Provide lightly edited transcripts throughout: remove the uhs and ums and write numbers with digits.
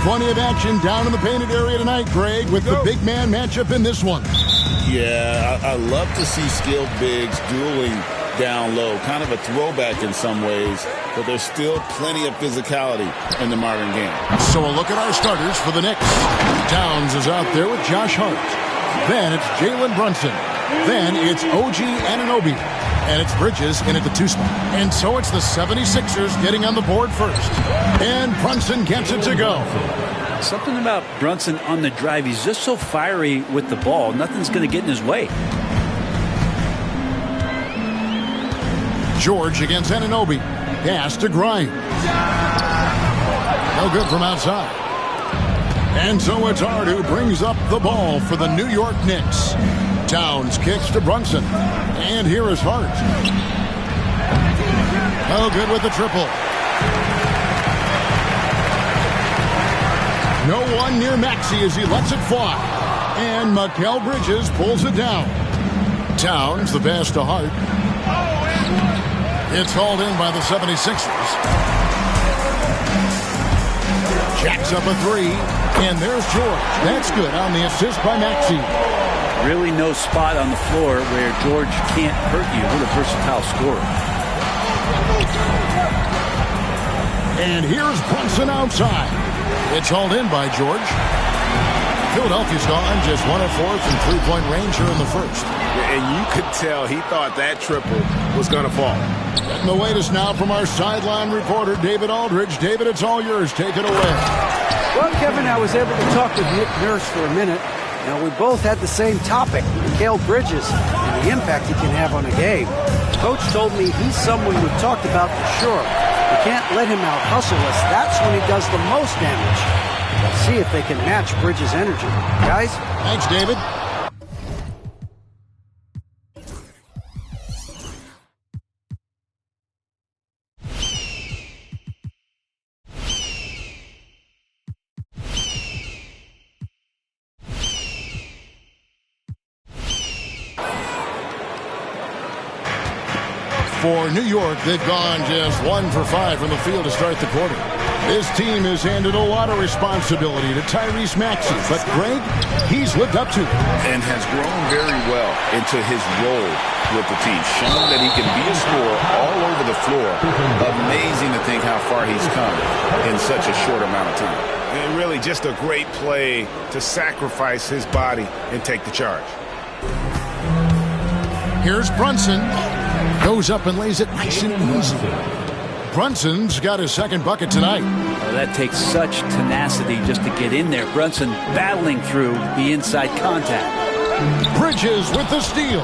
Plenty of action down in the painted area tonight, Greg, with the big man matchup in this one. Yeah, I love to see skilled bigs dueling down low. Kind of a throwback in some ways, but there's still plenty of physicality in the modern game. So a look at our starters for the Knicks. Towns is out there with Josh Hart. Then it's Jalen Brunson. Then it's OG Anunoby. And it's Bridges in at the 2 spot. And so it's the 76ers getting on the board first. And Brunson gets it to go. Something about Brunson on the drive. He's just so fiery with the ball. Nothing's going to get in his way. George against Anunoby. Pass to Grimes. No good from outside. And so it's Hart who brings up the ball for the New York Knicks. Towns kicks to Brunson. And here is Hart. No good with the triple. No one near Maxey as he lets it fly. And Mikal Bridges pulls it down. Towns, the pass to Hart. It's hauled in by the 76ers. Jacks up a 3. And there's George. That's good on the assist by Maxey. Really no spot on the floor where George can't hurt you. What a versatile scorer. And here's Brunson outside. It's hauled in by George. Philadelphia's gone just 1 of 4 from three-point range here in the first. And you could tell he thought that triple was going to fall. Getting the latest now from our sideline reporter, David Aldridge. David, it's all yours. Take it away. Well, Kevin, I was able to talk with Nick Nurse for a minute. Now, we both had the same topic, Mikal Bridges, and the impact he can have on a game. Coach told me he's someone we've talked about for sure. We can't let him out-hustle us. That's when he does the most damage. Let's see if they can match Bridges' energy. Guys? Thanks, David. For New York, they've gone just 1 for 5 from the field to start the quarter. This team has handed a lot of responsibility to Tyrese Maxey, but Greg, he's lived up to it. And has grown very well into his role with the team, showing that he can be a scorer all over the floor. Amazing to think how far he's come in such a short amount of time. And really just a great play to sacrifice his body and take the charge. Here's Brunson. Goes up and lays it nice and easy. Brunson's got his second bucket tonight. Oh, that takes such tenacity just to get in there. Brunson battling through the inside contact. Bridges with the steal.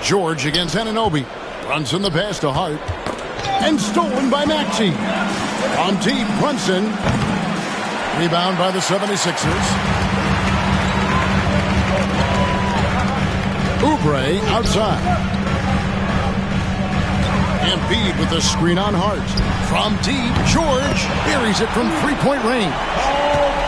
George against Anunoby. Brunson the pass to Hart. And stolen by Maxey. On deep, Brunson. Rebound by the 76ers. Oubre outside. Embiid with the screen on Hart. From deep, George buries it from three-point range.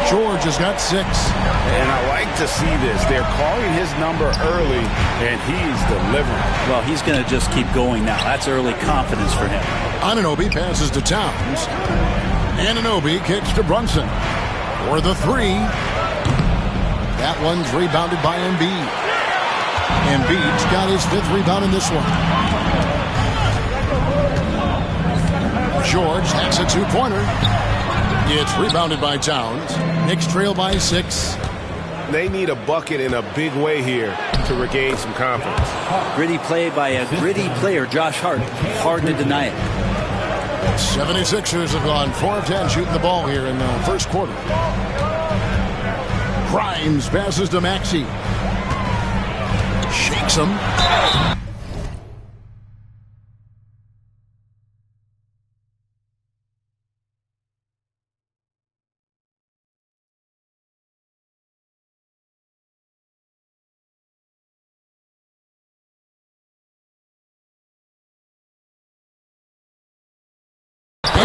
George has got 6. And I like to see this. They're calling his number early, and he's delivering. Well, he's going to just keep going now. That's early confidence for him. Anunoby passes to Towns. Anunoby kicks to Brunson. For the 3. That one's rebounded by Embiid. Embiid's got his 5th rebound in this one. George, that's a 2-pointer. It's rebounded by Towns. Knicks trail by 6. They need a bucket in a big way here to regain some confidence. Gritty play by a gritty player, Josh Hart. Hard to deny it. 76ers have gone 4 of 10 shooting the ball here in the first quarter. Grimes passes to Maxey. Shakes him.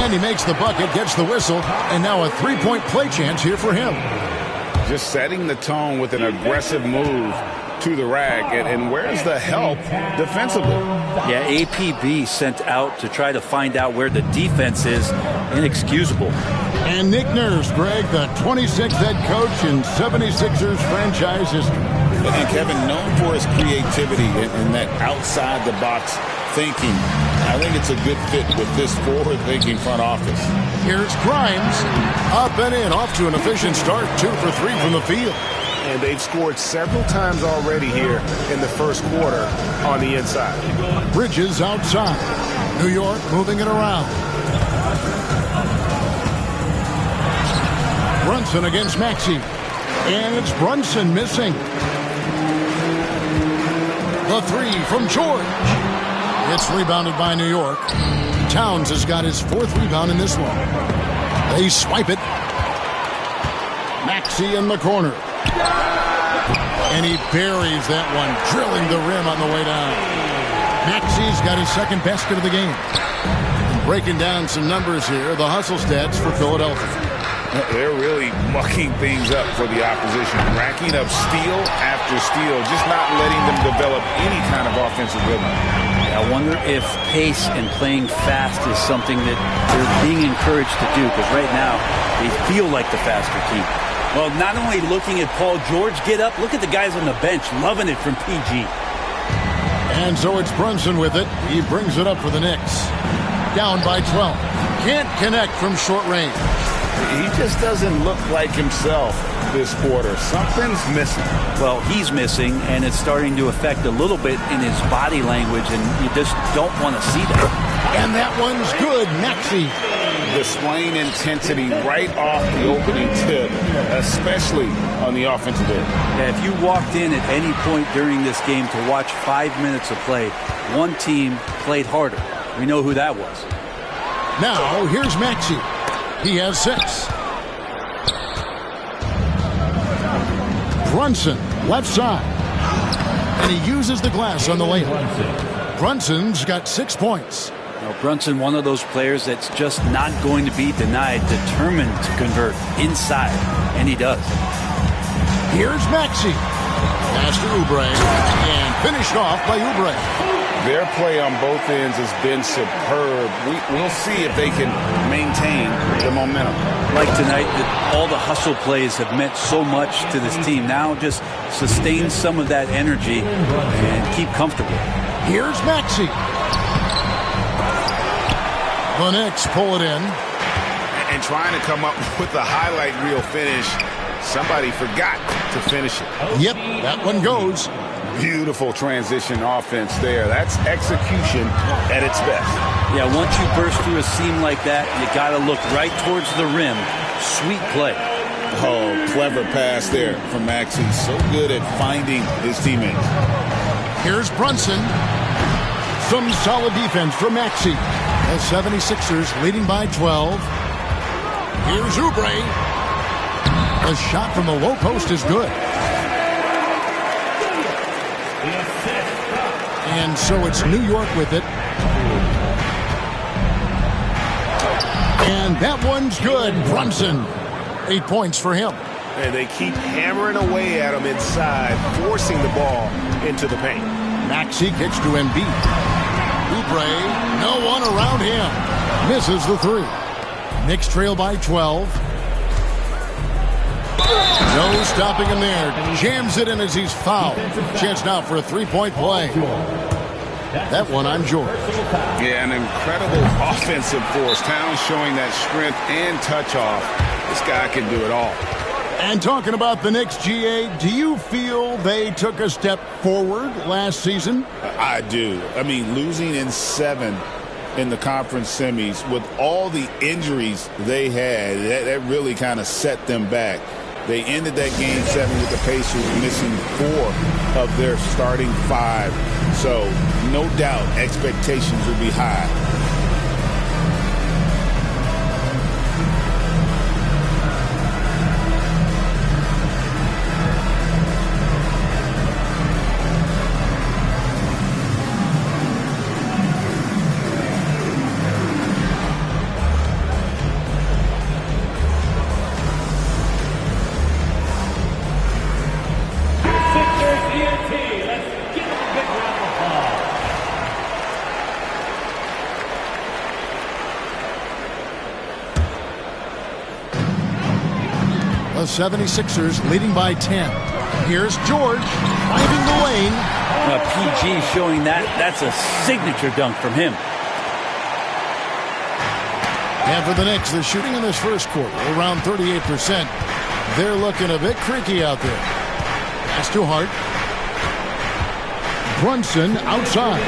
And he makes the bucket, gets the whistle, and now a three-point play chance here for him. Just setting the tone with an aggressive move to the rack. And where's the help defensively? Yeah, APB sent out to try to find out where the defense is. Inexcusable. And Nick Nurse, Greg, the 26th head coach in 76ers franchise history. And Kevin, known for his creativity and that outside-the-box thinking, I think it's a good fit with this forward-thinking front office. Here's Grimes, up and in, off to an efficient start, 2 for 3 from the field. And they've scored several times already here in the first quarter on the inside. Bridges outside. New York moving it around. Brunson against Maxey. And it's Brunson missing. The three from George. It's rebounded by New York. Towns has got his 4th rebound in this one. They swipe it. Maxey in the corner. And he buries that one, drilling the rim on the way down. Maxey's got his 2nd basket of the game. Breaking down some numbers here, the hustle stats for Philadelphia. They're really mucking things up for the opposition, racking up steal after steal, just not letting them develop any kind of offensive rhythm. I wonder if pace and playing fast is something that they're being encouraged to do, because right now they feel like the faster team. Well, not only looking at Paul George get up, look at the guys on the bench loving it from PG. And so it's Brunson with it. He brings it up for the Knicks. Down by 12. Can't connect from short range. He just doesn't look like himself this quarter. Something's missing. Well, he's missing, and it's starting to affect a little bit in his body language, and you just don't want to see that. And that one's good. Maxey. Displaying intensity right off the opening tip, especially on the offensive end. Yeah, if you walked in at any point during this game to watch 5 minutes of play, one team played harder. We know who that was. Now, here's Maxey. He has 6. Brunson, left side. And he uses the glass on the layup. Brunson's got 6 points. Now, Brunson, one of those players that's just not going to be denied, determined to convert inside, and he does. Here's Maxey. Pass to Oubre, and finished off by Oubre. Their play on both ends has been superb. We'll see if they can maintain the momentum. Like tonight, all the hustle plays have meant so much to this team. Now just sustain some of that energy and keep comfortable. Here's Maxey. The Knicks pull it in. And trying to come up with a highlight reel finish, somebody forgot to finish it. Yep, that one goes. Beautiful transition offense there. That's execution at its best. Yeah, once you burst through a seam like that, you got to look right towards the rim. Sweet play. Oh, clever pass there from Maxey. So good at finding his teammates. Here's Brunson. Some solid defense from Maxey. The 76ers leading by 12. Here's Oubre. The shot from the low post is good. And so it's New York with it. And that one's good. Brunson. 8 points for him. And they keep hammering away at him inside, forcing the ball into the paint. Maxey kicks to Embiid. Oubre, no one around him. Misses the 3. Knicks trail by 12. No stopping him there. Jams it in as he's fouled. Chance now for a 3-point play. That one on George. Yeah, an incredible offensive force. Towns showing that strength and touch off. This guy can do it all. And talking about the Knicks, GA, do you feel they took a step forward last season? I do. I mean, losing in 7 in the conference semis with all the injuries they had, that really kind of set them back. They ended that game 7 with the Pacers missing 4 of their starting 5. So, no doubt, expectations will be high. The 76ers leading by 10. Here's George finding the lane. PG showing that's a signature dunk from him. And for the Knicks, they're shooting in this first quarter around 38%. They're looking a bit creaky out there. Pass to Hart. Brunson outside.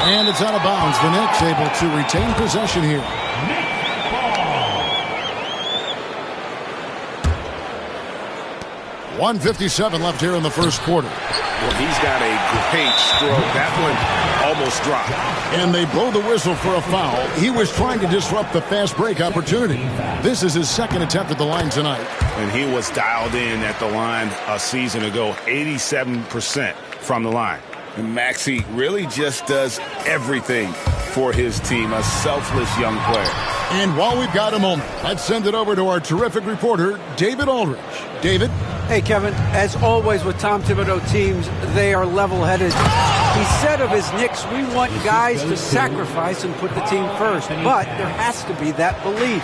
And it's out of bounds. The Knicks able to retain possession here. 1:57 left here in the first quarter. Well, he's got a great stroke. That one almost dropped. And they blow the whistle for a foul. He was trying to disrupt the fast break opportunity. This is his second attempt at the line tonight. And he was dialed in at the line a season ago, 87% from the line. And Maxey really just does everything for his team, a selfless young player. And while we've got a moment, let's send it over to our terrific reporter, David Aldridge. David? Hey, Kevin, as always with Tom Thibodeau teams, they are level-headed. He said of his Knicks, we want guys to sacrifice and put the team first, but there has to be that belief.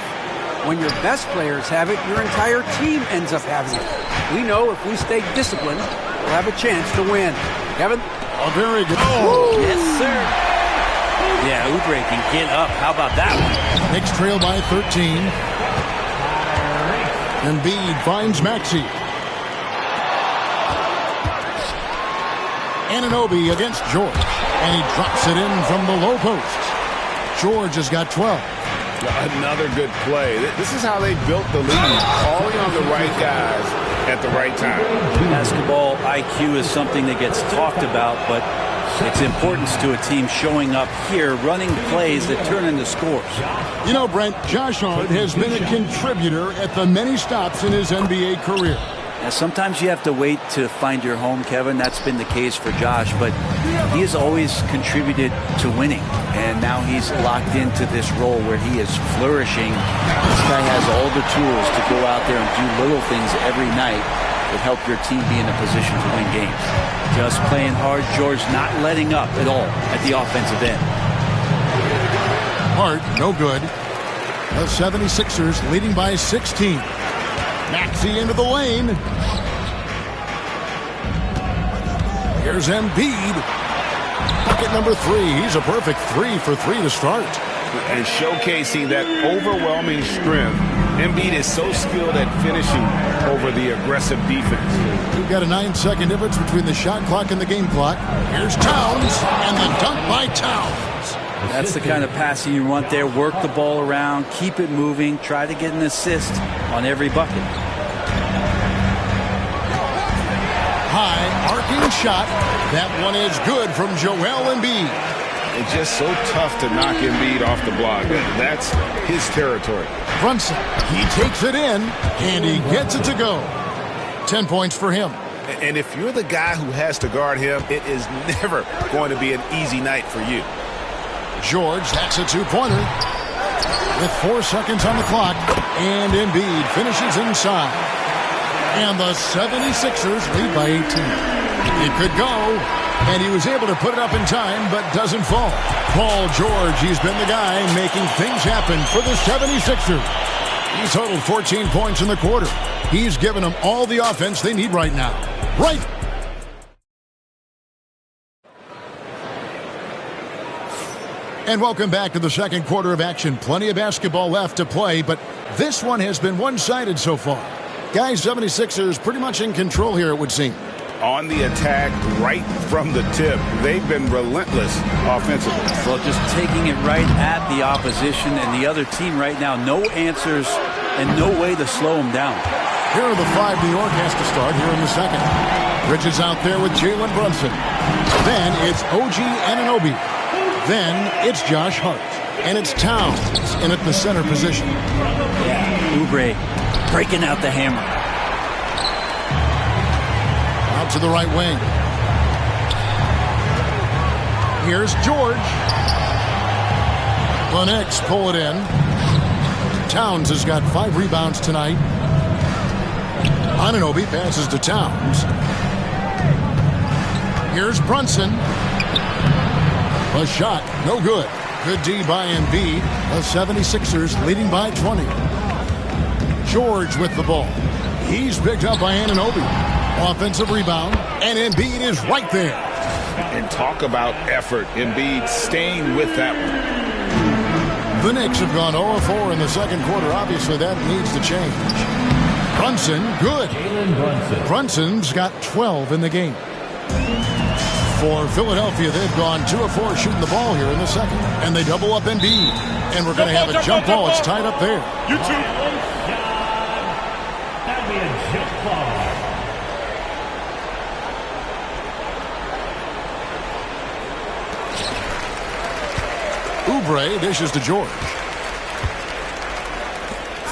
When your best players have it, your entire team ends up having it. We know if we stay disciplined, we'll have a chance to win. Kevin? Oh, very good. Oh, yes, sir. Yeah, Oubre can get up. How about that one? Knicks trail by 13. Embiid finds Maxey. Anunoby against George. And he drops it in from the low post. George has got 12. Another good play. This is how they built the lead, calling on the right guys at the right time. Basketball IQ is something that gets talked about, but its importance to a team showing up here, running plays that turn into scores. You know, Brent, Josh Hart has been a contributor at the many stops in his NBA career. Now, sometimes you have to wait to find your home, Kevin. That's been the case for Josh, but he has always contributed to winning, and now he's locked into this role where he is flourishing. This guy has all the tools to go out there and do little things every night that help your team be in a position to win games. Just playing hard, George not letting up at all at the offensive end. Hart, no good. The 76ers leading by 16. Maxey into the lane. Here's Embiid. Bucket number 3. He's a perfect 3 for 3 to start. And showcasing that overwhelming strength. Embiid is so skilled at finishing over the aggressive defense. We've got a 9-second difference between the shot clock and the game clock. Here's Towns, and the dunk by Towns. That's the kind of passing you want there. Work the ball around, keep it moving, try to get an assist on every bucket. High, arcing shot. That one is good from Joel Embiid. It's just so tough to knock Embiid off the block. That's his territory. Brunson, he takes it in, and he gets it to go. 10 points for him. And if you're the guy who has to guard him, it is never going to be an easy night for you. George, that's a two-pointer. With 4 seconds on the clock, and Embiid finishes inside. And the 76ers lead by 18. It could go, and he was able to put it up in time, but doesn't fall. Paul George, he's been the guy making things happen for the 76ers. He totaled 14 points in the quarter. He's given them all the offense they need right now. Right. And welcome back to the second quarter of action. Plenty of basketball left to play, but this one has been one-sided so far. Guys, 76ers pretty much in control here, it would seem. On the attack right from the tip. They've been relentless offensively. Well, just taking it right at the opposition and the other team right now. No answers and no way to slow them down. Here are the 5 New York has to start here in the second. Bridges out there with Jalen Brunson. Then it's OG Anunoby. Then it's Josh Hart. And it's Towns in at the center position. Yeah, Oubre breaking out the hammer. Out to the right wing. Here's George. The Knicks pull it in. Towns has got 5 rebounds tonight. Anunoby passes to Towns. Here's Brunson. A shot, no good. Good D by Embiid. The 76ers leading by 20. George with the ball. He's picked up by Anunoby. Offensive rebound, and Embiid is right there. And talk about effort. Embiid staying with that one. The Knicks have gone 0-4 in the second quarter. Obviously, that needs to change. Brunson, good. Brunson's got 12 in the game. For Philadelphia, they've gone 2 of 4 shooting the ball here in the second. And they double up Embiid. And we're going to have a jump ball. It's tied up there. You two. That'd be a jump ball. Oubre dishes to George.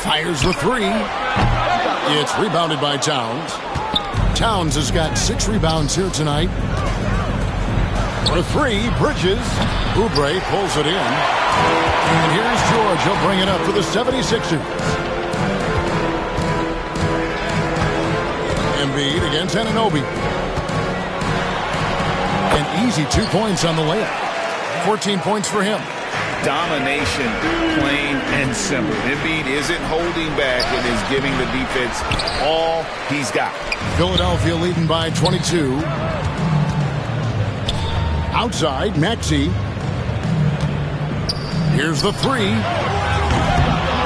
Fires the three. It's rebounded by Towns. Towns has got 6 rebounds here tonight. For 3, Bridges. Oubre pulls it in. And here's George. He'll bring it up for the 76ers. Embiid against Anunoby. An easy 2 points on the layup. 14 points for him. Domination, plain and simple. Embiid isn't holding back and is giving the defense all he's got. Philadelphia leading by 22. Outside, Maxey. Here's the 3.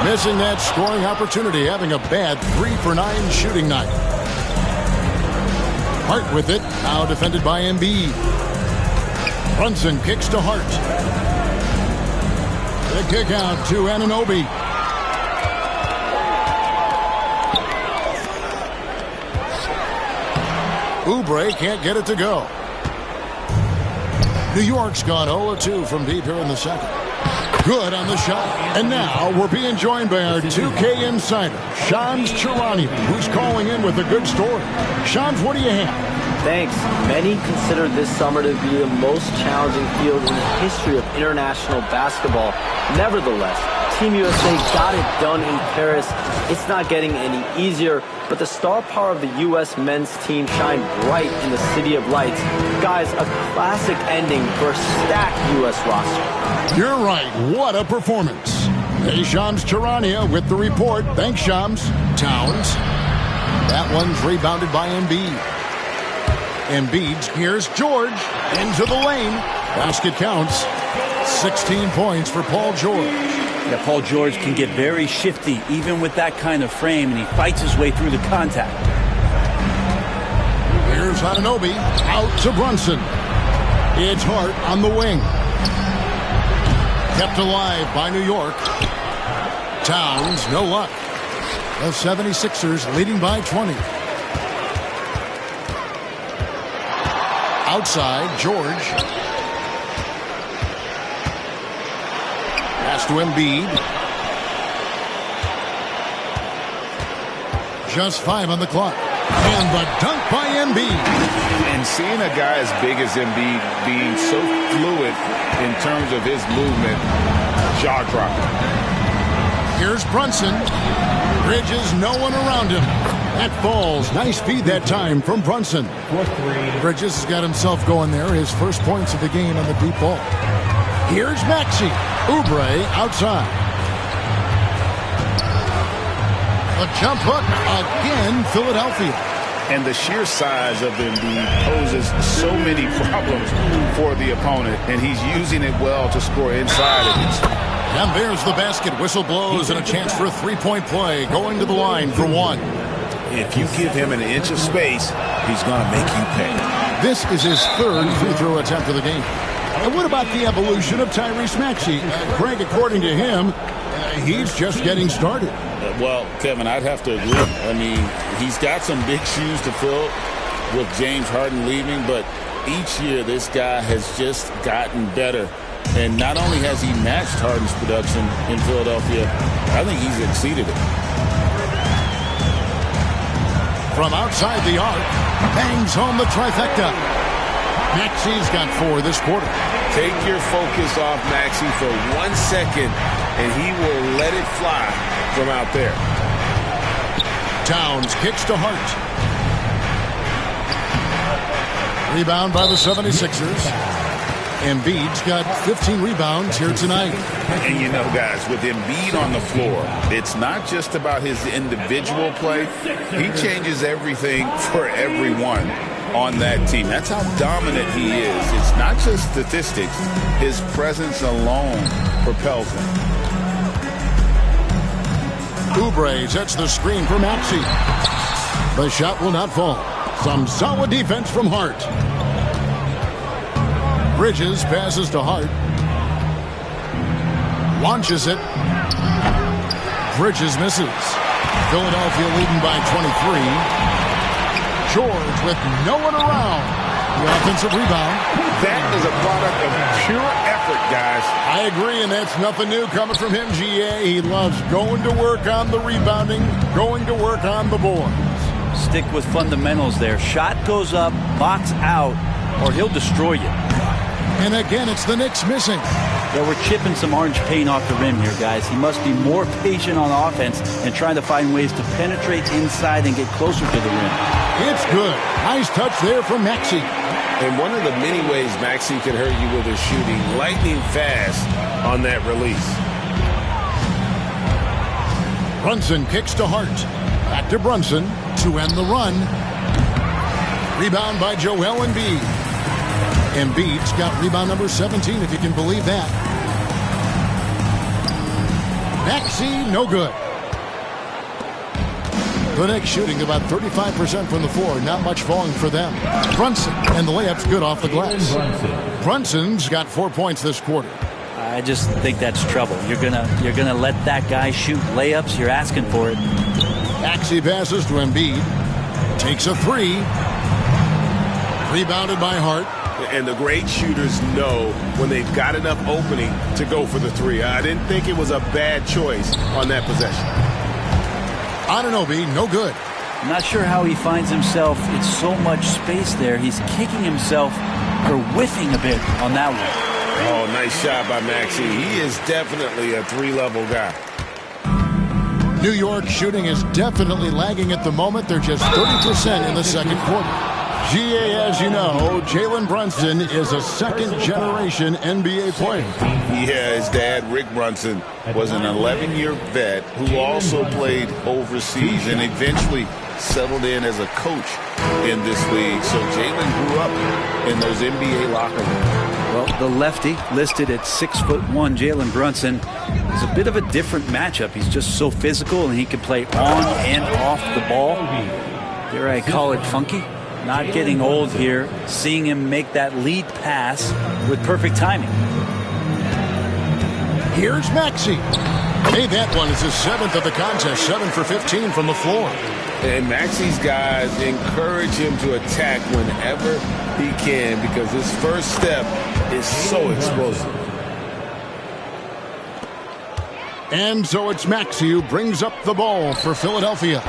Missing that scoring opportunity, having a bad 3 for 9 shooting night. Hart with it, now defended by Embiid. Brunson kicks to Hart. The kick out to Anunoby. Oubre can't get it to go. New York's gone 0-2 from deep here in the second. Good on the shot. And now we're being joined by our 2K insider, Shams Charania, who's calling in with a good story. Shams, what do you have? Thanks. Many consider this summer to be the most challenging field in the history of international basketball. Nevertheless, Team USA got it done in Paris. It's not getting any easier, but the star power of the U.S. men's team shined bright in the City of Lights. Guys, a classic ending for a stacked U.S. roster. You're right. What a performance. Hey, Shams Charania with the report. Thanks, Shams. Towns. That one's rebounded by Embiid. Embiid, here's George, into the lane. Basket counts. 16 points for Paul George. Yeah, Paul George can get very shifty, even with that kind of frame, and he fights his way through the contact. Here's Anunoby, out to Brunson. It's Hart on the wing. Kept alive by New York. Towns, no luck. The 76ers leading by 20. Outside, George. Pass to Embiid. Just 5 on the clock. And the dunk by Embiid. And seeing a guy as big as Embiid being so fluid in terms of his movement, jaw-dropping. Here's Brunson. Bridges, no one around him. That falls. Nice feed that time from Brunson. Bridges has got himself going there. His first points of the game on the deep ball. Here's Maxey. Oubre outside. A jump hook again, Philadelphia. And the sheer size of Embiid poses so many problems for the opponent, and he's using it well to score inside against him. And there's the basket. Whistle blows and a chance for a three-point play. Going to the line for one. If you give him an inch of space, he's going to make you pay. This is his third free throw attempt of the game. And what about the evolution of Tyrese Maxey? Craig, according to him, he's just getting started. Well, Kevin, I'd have to agree. I mean, he's got some big shoes to fill with James Harden leaving, but each year this guy has just gotten better. And not only has he matched Harden's production in Philadelphia, I think he's exceeded it. From outside the arc, bangs home the trifecta. Maxey's got 4 this quarter. Take your focus off Maxey for 1 second, and he will let it fly from out there. Towns kicks to Hart. Rebound by the 76ers. Embiid's got 15 rebounds here tonight. And you know, guys, with Embiid on the floor, it's not just about his individual play. He changes everything for everyone on that team. That's how dominant he is. It's not just statistics. His presence alone propels him. Oubre sets the screen for Maxey. The shot will not fall. Some solid defense from Hart. Bridges passes to Hart. Launches it. Bridges misses. Philadelphia leading by 23. George with no one around. The offensive rebound. That is a product of pure effort, guys. I agree, and that's nothing new coming from him, GA. He loves going to work on the rebounding, going to work on the boards. Stick with fundamentals there. Shot goes up, box out, or he'll destroy you. And again, it's the Knicks missing. Yeah, we're chipping some orange paint off the rim here, guys. He must be more patient on offense and trying to find ways to penetrate inside and get closer to the rim. It's good. Nice touch there from Maxey. And one of the many ways Maxey can hurt you with his shooting, lightning fast on that release. Brunson kicks to Hart. Back to Brunson to end the run. Rebound by Joel Embiid. Embiid's got rebound number 17, if you can believe that. Maxey, no good. The Knicks shooting about 35% from the floor. Not much falling for them. Brunson, and the layup's good off the glass. Brunson's got 4 points this quarter. I just think that's trouble. You're gonna let that guy shoot layups. You're asking for it. Maxey passes to Embiid. Takes a three. Rebounded by Hart. And the great shooters know when they've got enough opening to go for the three. I didn't think it was a bad choice on that possession. Anunoby, no good. I'm not sure how he finds himself. It's so much space there. He's kicking himself for whiffing a bit on that one. Oh, nice shot by Maxey. He is definitely a three-level guy. New York shooting is definitely lagging at the moment. They're just 30% in the second quarter. GA, as you know, Jalen Brunson is a second-generation NBA player. Yeah, his dad, Rick Brunson, was an 11-year vet who also played overseas and eventually settled in as a coach in this league. So Jalen grew up in those NBA locker rooms. Well, the lefty listed at 6'1", Jalen Brunson, is a bit of a different matchup. He's just so physical, and he can play on and off the ball. Dare I call it funky? Not getting old here, seeing him make that lead pass with perfect timing. Here's Maxey. Made that one. It's his 7th of the contest, 7 for 15 from the floor. And Maxey's guys encourage him to attack whenever he can because his first step is so explosive. And so it's Maxey who brings up the ball for Philadelphia.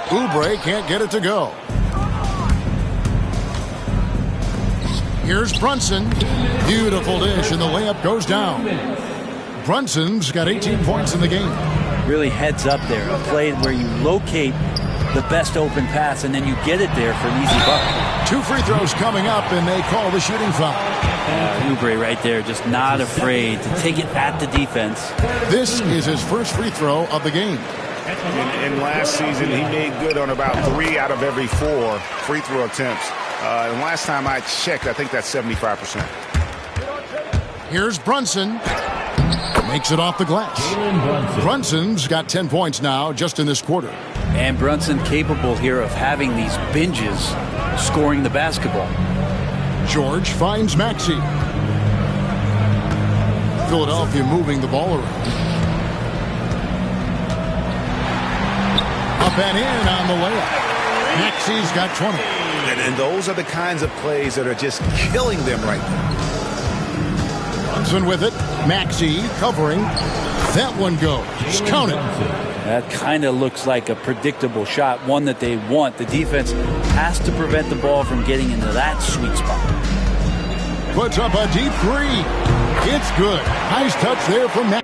Oubre can't get it to go. Here's Brunson. Beautiful dish, and the layup goes down. Brunson's got 18 points in the game. Really heads up there. A play where you locate the best open pass, and then you get it there for an easy bucket. 2 free throws coming up, and they call the shooting foul. Oubre right there, just not afraid to take it at the defense. This is his first free throw of the game. In last season, he made good on about 3 out of every 4 free throw attempts. And last time I checked, I think that's 75%. Here's Brunson. Makes it off the glass. Brunson's got 10 points now just in this quarter. And Brunson capable here of having these binges, scoring the basketball. George finds Maxey. Philadelphia moving the ball around. Up and in on the layup. Maxey's got 20. And those are the kinds of plays that are just killing them right now. Brunson with it. Maxey covering. That one goes. Just count it. That kind of looks like a predictable shot, one that they want. The defense has to prevent the ball from getting into that sweet spot. Puts up a deep three. It's good. Nice touch there from Maxey.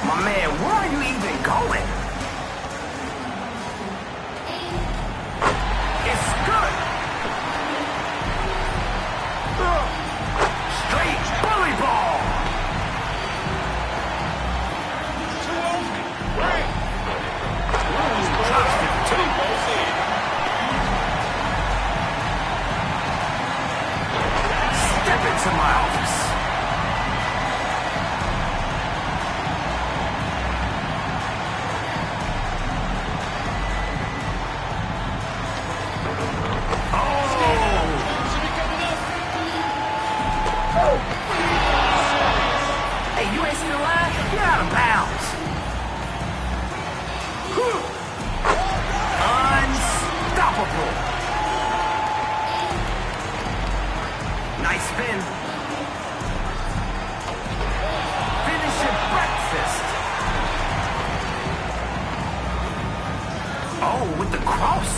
My man, where are you even going? It's good. Straight bully ball. Drops it too. Step into my office. Hey, you ain't seen the line? Get out of bounds. Unstoppable. Nice spin. Finish your breakfast. Oh, with the cross.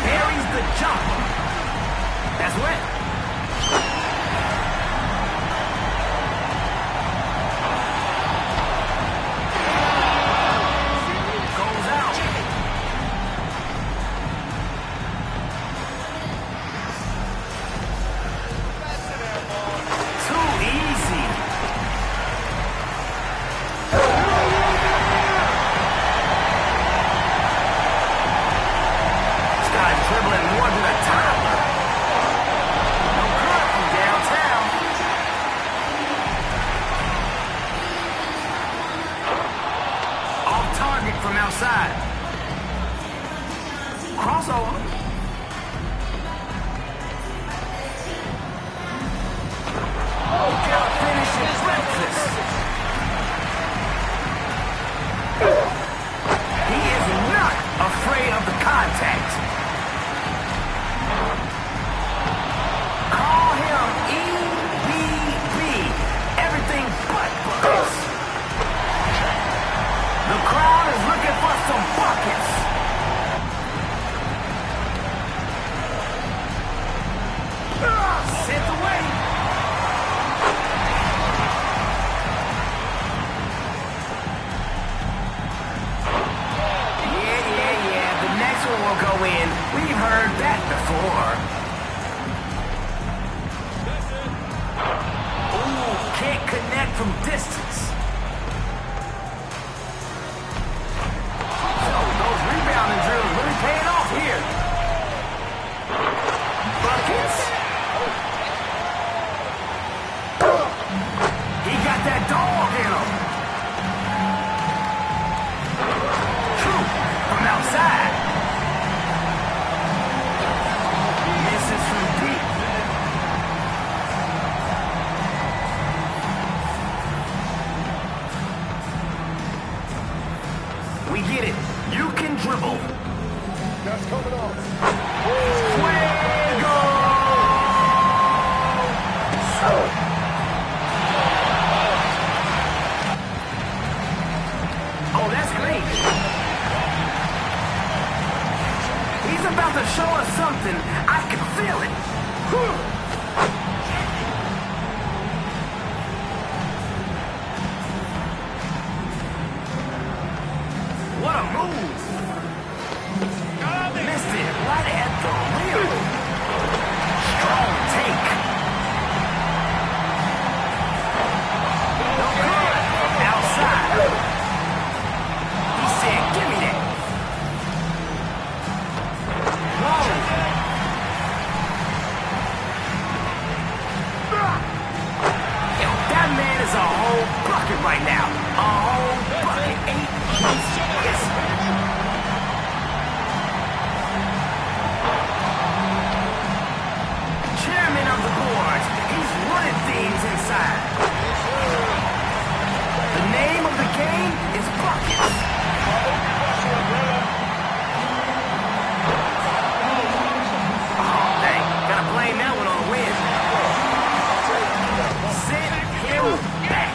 Buries the jumper. That's wet. Goes out. Too easy. This guy's dribbling more than a toddler. No good from downtown. Off target from outside. Crossover. Gotta finish his breakfast. He is not afraid of the contact. Call him EBB. Everything but buckets. The crowd is looking for some buckets. Sent away. Yeah. The next one will go in. We've heard that before. Ooh, can't connect from distance. So those rebounding drills really paying off here. Buckets. He got that dog in him. True, from outside. Misses from deep. We get it. You can dribble. That's coming off. Fuego! Oh, that's great. He's about to show us something. I can feel it. What a move. Missed it right at the rim. Strong take. No good from outside. He said, give me that. Whoa. Yo, that man is a whole bucket right now. A whole bucket. 8 points. Yes. Chairman of the boards. He's running things inside. The name of the game is buckets. Oh, dang. Gotta blame that one on the wind. Send him back.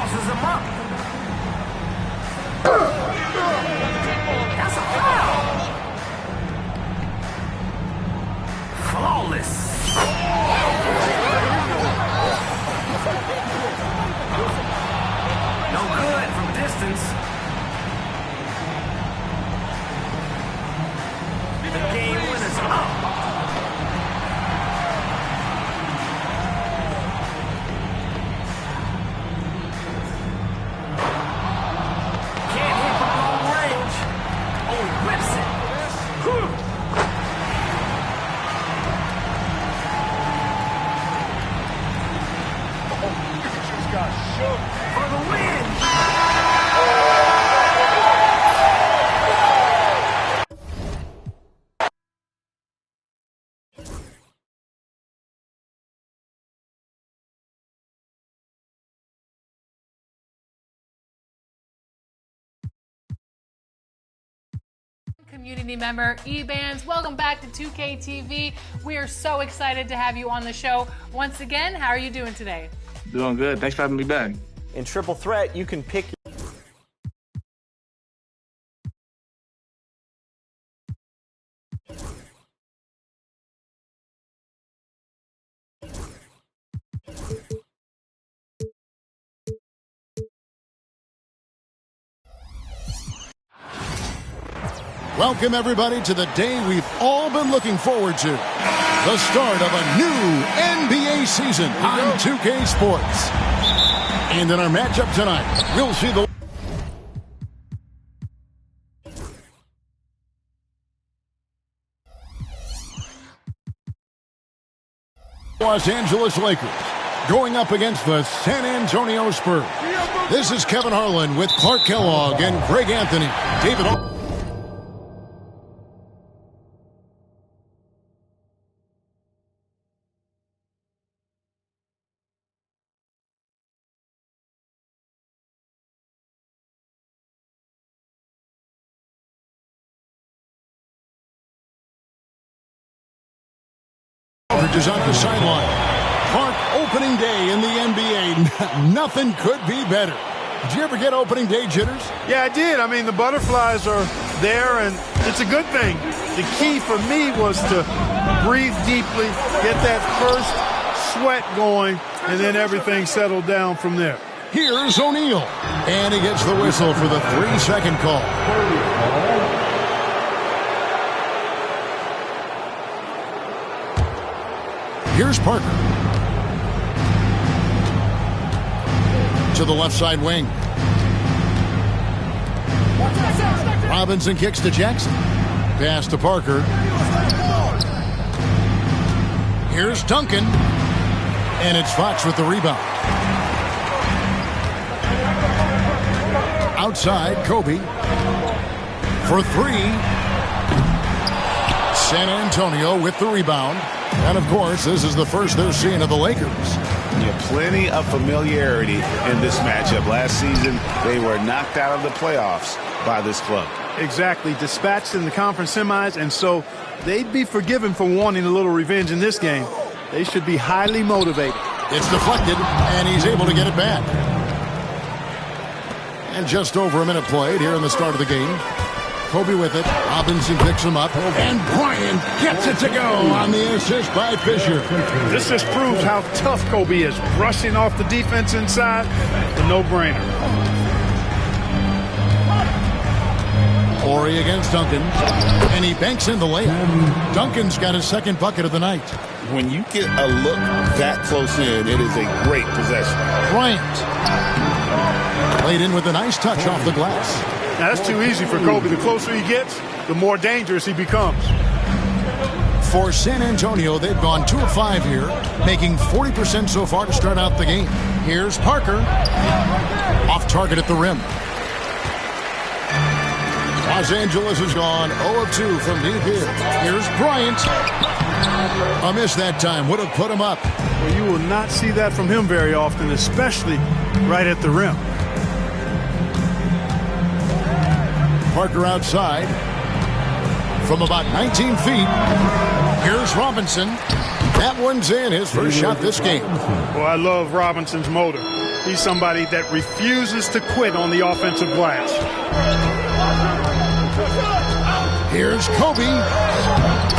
tosses him up. That's a foul. Flawless. No good from distance. The game winner's up. Can't hit from long range. Oh, he whips it. Whew. For the win! Community member E-Bands, welcome back to 2K TV. We are so excited to have you on the show once again. How are you doing today? Doing good. Thanks for having me back. In Triple Threat, you can pick. Welcome, everybody, to the day we've all been looking forward to. The start of a new NBA season on 2K Sports. And in our matchup tonight, we'll see the Los Angeles Lakers going up against the San Antonio Spurs. This is Kevin Harlan with Clark Kellogg and Greg Anthony. David. Is on the sideline. Clark, opening day in the NBA. Nothing could be better. Did you ever get opening day jitters? Yeah, I did. I mean, the butterflies are there, and it's a good thing. The key for me was to breathe deeply, get that first sweat going, and then everything settled down from there. Here's O'Neal, and he gets the whistle for the 3-second call. Here's Parker. To the left side wing. Robinson kicks to Jackson. Pass to Parker. Here's Duncan. And it's Fox with the rebound. Outside, Kobe. For three. San Antonio with the rebound. And, of course, this is the first they're seeing of the Lakers. Yeah, plenty of familiarity in this matchup. Last season, they were knocked out of the playoffs by this club. Exactly. Dispatched in the conference semis, and so they'd be forgiven for wanting a little revenge in this game. They should be highly motivated. It's deflected, and he's able to get it back. And just over a minute played here in the start of the game. Kobe with it. Robinson picks him up. And Bryant gets it to go on the assist by Fisher. This just proves how tough Kobe is. Rushing off the defense inside, the no-brainer. Horry against Duncan. And he banks in the layup. Duncan's got his second bucket of the night. When you get a look that close in, it is a great possession. Bryant. Played in with a nice touch off the glass. Now, that's too easy for Kobe. The closer he gets, the more dangerous he becomes. For San Antonio, they've gone 2 of 5 here, making 40% so far to start out the game. Here's Parker. Off target at the rim. Los Angeles has gone 0 of 2 from deep here. Here's Bryant. A miss that time. Would have put him up. Well, you will not see that from him very often, especially right at the rim. Parker outside from about 19 feet. Here's Robinson. That one's in, his first shot this game. Well, I love Robinson's motor. He's somebody that refuses to quit on the offensive glass. Here's Kobe.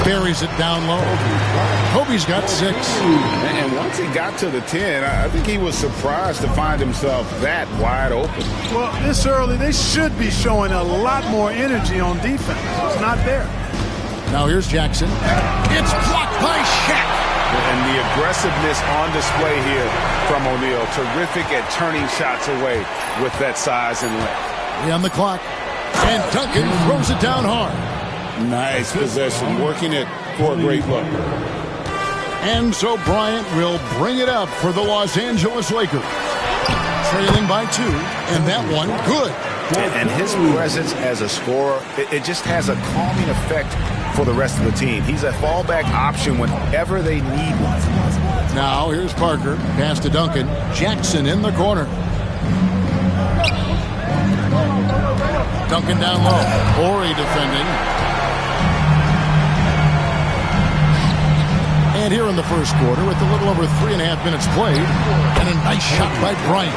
Buries it down low. Kobe's got 6. And once he got to the 10, I think he was surprised to find himself that wide open. Well, this early, they should be showing a lot more energy on defense. It's not there. Now here's Jackson. It's blocked by Shaq. And the aggressiveness on display here from O'Neal. Terrific at turning shots away with that size and length. 3 on the clock. And Duncan throws it down hard. Nice possession, working it for a great look. And so Bryant will bring it up for the Los Angeles Lakers. Trailing by 2, and that one good. And his presence as a scorer, it just has a calming effect for the rest of the team. He's a fallback option whenever they need one. Now here's Parker. Pass to Duncan. Jackson in the corner. Duncan down low. Horry defending. And here in the first quarter, with a little over 3.5 minutes played, and a nice shot by Bryant.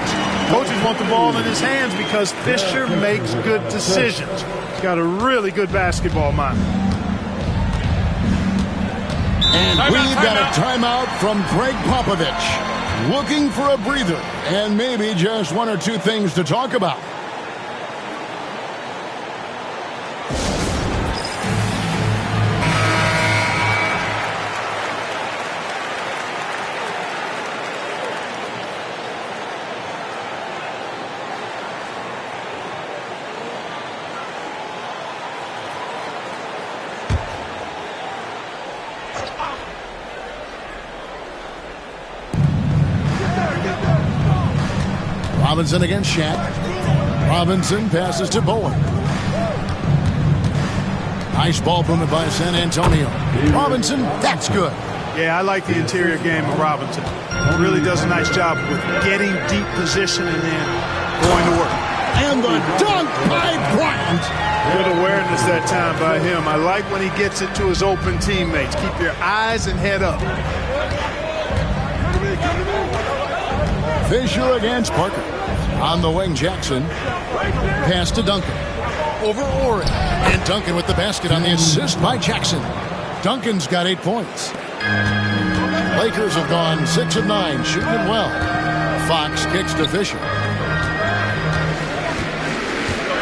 Coaches want the ball in his hands because Fisher makes good decisions. He's got a really good basketball mind. And we've got a timeout from Greg Popovich. Looking for a breather and maybe just 1 or 2 things to talk about. Robinson against Shaq. Robinson passes to Bowen. Nice ball movement by San Antonio. Robinson, that's good. Yeah, I like the interior game of Robinson. He really does a nice job with getting deep position and then going to work. And the dunk by Bryant. Good awareness that time by him. I like when he gets it to his open teammates. Keep your eyes and head up. Fisher against Parker. On the wing, Jackson. Pass to Duncan. Over Horry. And Duncan with the basket on the assist by Jackson. Duncan's got 8 points. Lakers have gone 6 of 9, shooting it well. Fox kicks to Fisher.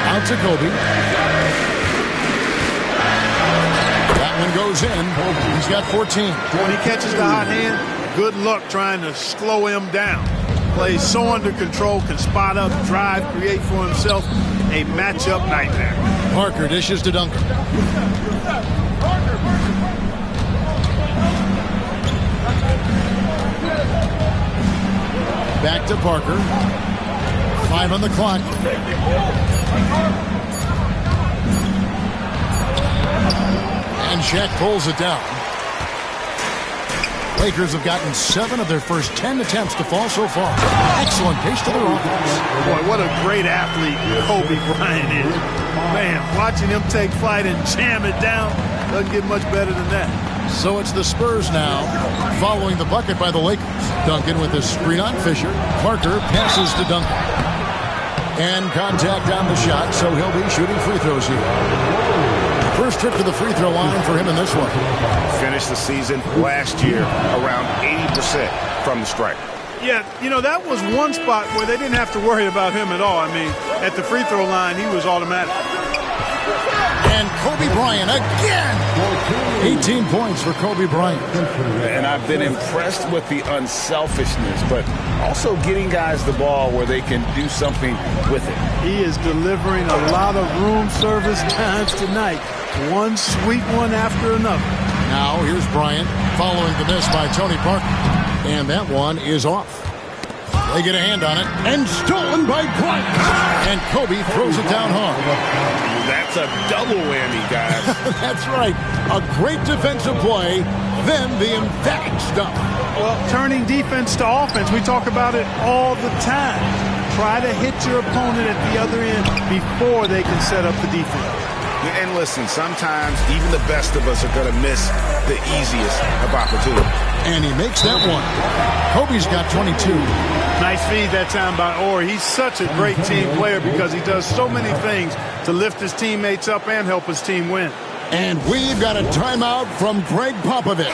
Out to Kobe. That one goes in. He's got 14. When he catches the hot hand, good luck trying to slow him down. Plays so under control, can spot up, drive, create for himself a matchup nightmare. Parker dishes to Duncan. Back to Parker. 5 on the clock. And Shaq pulls it down. Lakers have gotten 7 of their first 10 attempts to fall so far. Excellent pace to their offense. Boy, what a great athlete Kobe Bryant is. Man, watching him take flight and jam it down doesn't get much better than that. So it's the Spurs now, following the bucket by the Lakers. Duncan with a screen on Fisher. Parker passes to Duncan. And contact on the shot, so he'll be shooting free throws here. First trip to the free throw line for him in this one. Finished the season last year around 80% from the stripe. Yeah, you know, that was one spot where they didn't have to worry about him at all. I mean, at the free throw line, he was automatic. And Kobe Bryant again. 18 points for Kobe Bryant. And I've been impressed with the unselfishness, but also getting guys the ball where they can do something with it. He is delivering a lot of room service times tonight. One sweet one after another. Now here's Bryant following the miss by Tony Parker. And that one is off. They get a hand on it. And stolen by Bryant. And Kobe throws it down hard. That's a double whammy, guys. That's right. A great defensive play, then the emphatic stuff. Well, turning defense to offense, we talk about it all the time. Try to hit your opponent at the other end before they can set up the defense. And listen, sometimes even the best of us are going to miss the easiest of opportunities. And he makes that one. Kobe's got 22. Nice feed that time by Ori. He's such a great team player because he does so many things to lift his teammates up and help his team win. And we've got a timeout from Greg Popovich.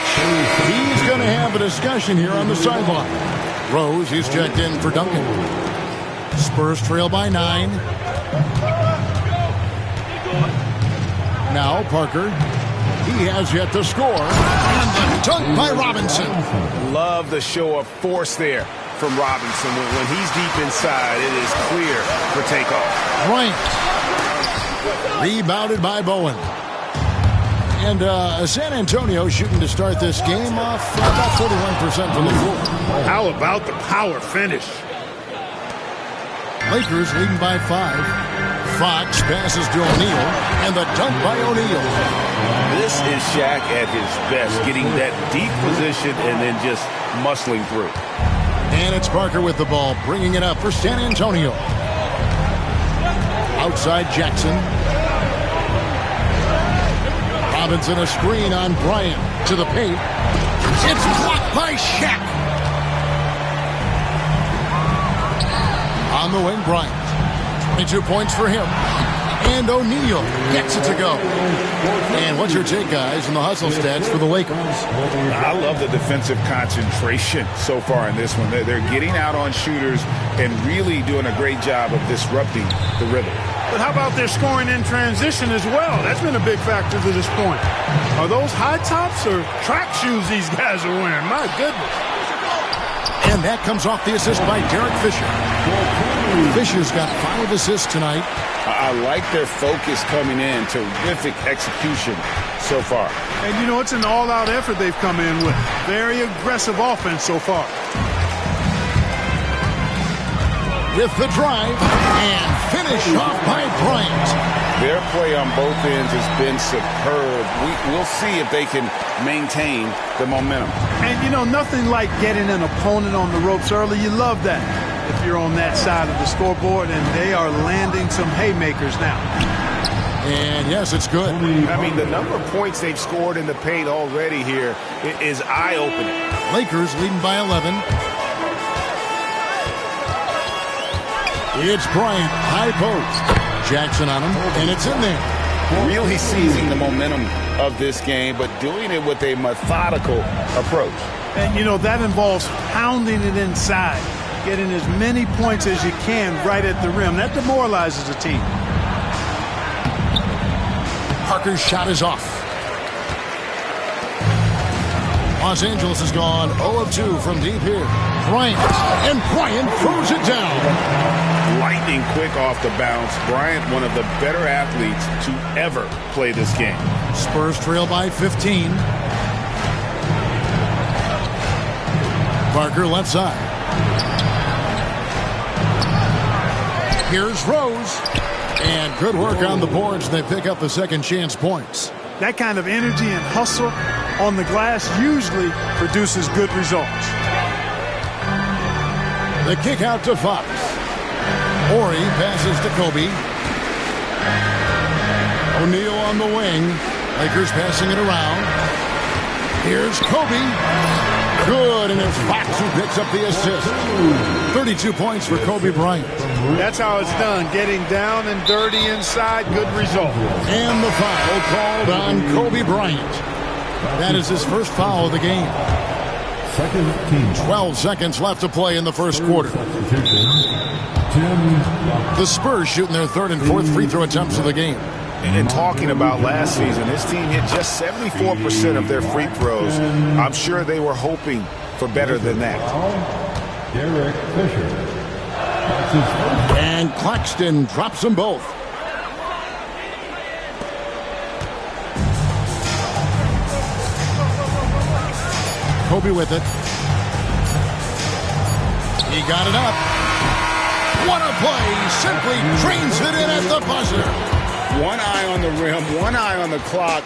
He's going to have a discussion here on the sideline. Rose, he's checked in for Duncan. Spurs trail by 9. Now Parker. He has yet to score. And the dunk by Robinson. Love the show of force there from Robinson. When he's deep inside, it is clear for takeoff. Bryant. Rebounded by Bowen. And San Antonio shooting to start this game off about 41% from the floor. How about the power finish? Lakers leading by 5. Fox passes to O'Neal, and the dunk by O'Neal. This is Shaq at his best, getting that deep position and then just muscling through. And it's Parker with the ball, bringing it up for San Antonio. Outside Jackson. Robinson a screen on Bryant to the paint. It's blocked by Shaq. On the wing, Bryant. 22 points for him. And O'Neal gets it to go. And what's your take, guys, on the hustle stats for the Lakers? I love the defensive concentration so far in this one. They're getting out on shooters and really doing a great job of disrupting the rhythm. But how about their scoring in transition as well? That's been a big factor to this point. Are those high tops or track shoes these guys are wearing? My goodness. And that comes off the assist by Derek Fisher. Fisher's got 5 assists tonight. I like their focus coming in. Terrific execution so far. And, you know, it's an all-out effort they've come in with. Very aggressive offense so far. With the drive and finish off by Bryant. Their play on both ends has been superb. We'll see if they can maintain the momentum. And, you know, nothing like getting an opponent on the ropes early. You love that if you're on that side of the scoreboard, and they are landing some haymakers now. And, yes, it's good. I mean, the number of points they've scored in the paint already here is eye-opening. Lakers leading by 11. It's Bryant, high post. Jackson on him, and it's in there. Really seizing the momentum of this game, but doing it with a methodical approach. And, you know, that involves pounding it inside, getting as many points as you can right at the rim. That demoralizes a team. Parker's shot is off. Los Angeles has gone 0 of 2 from deep here. Bryant, and Bryant throws it down. Lightning quick off the bounce. Bryant, one of the better athletes to ever play this game. Spurs trail by 15. Parker left side. Here's Rose. And good work on the boards. They pick up the second chance points. That kind of energy and hustle on the glass usually produces good results. The kick out to Fox. Ori passes to Kobe. O'Neal on the wing. Lakers passing it around. Here's Kobe. Good, and it's Fox who picks up the assist. 32 points for Kobe Bryant. That's how it's done, getting down and dirty inside. Good result. And the foul called on Kobe Bryant. That is his first foul of the game. 12 seconds left to play in the first quarter. The Spurs shooting their third and fourth free throw attempts of the game. And talking about last season, this team hit just 74% of their free throws. I'm sure they were hoping for better than that. Derek Fisher. And Claxton drops them both. Kobe with it. He got it up. What a play. Simply drains it in at the buzzer. One eye on the rim, one eye on the clock.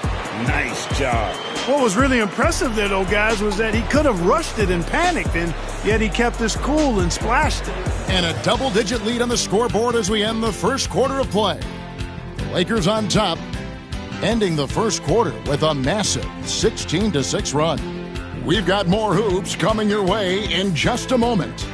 Nice job. What was really impressive there, though, guys, was that he could have rushed it and panicked, and yet he kept his cool and splashed it. And a double-digit lead on the scoreboard as we end the first quarter of play. The Lakers on top, ending the first quarter with a massive 16-6 run. We've got more hoops coming your way in just a moment.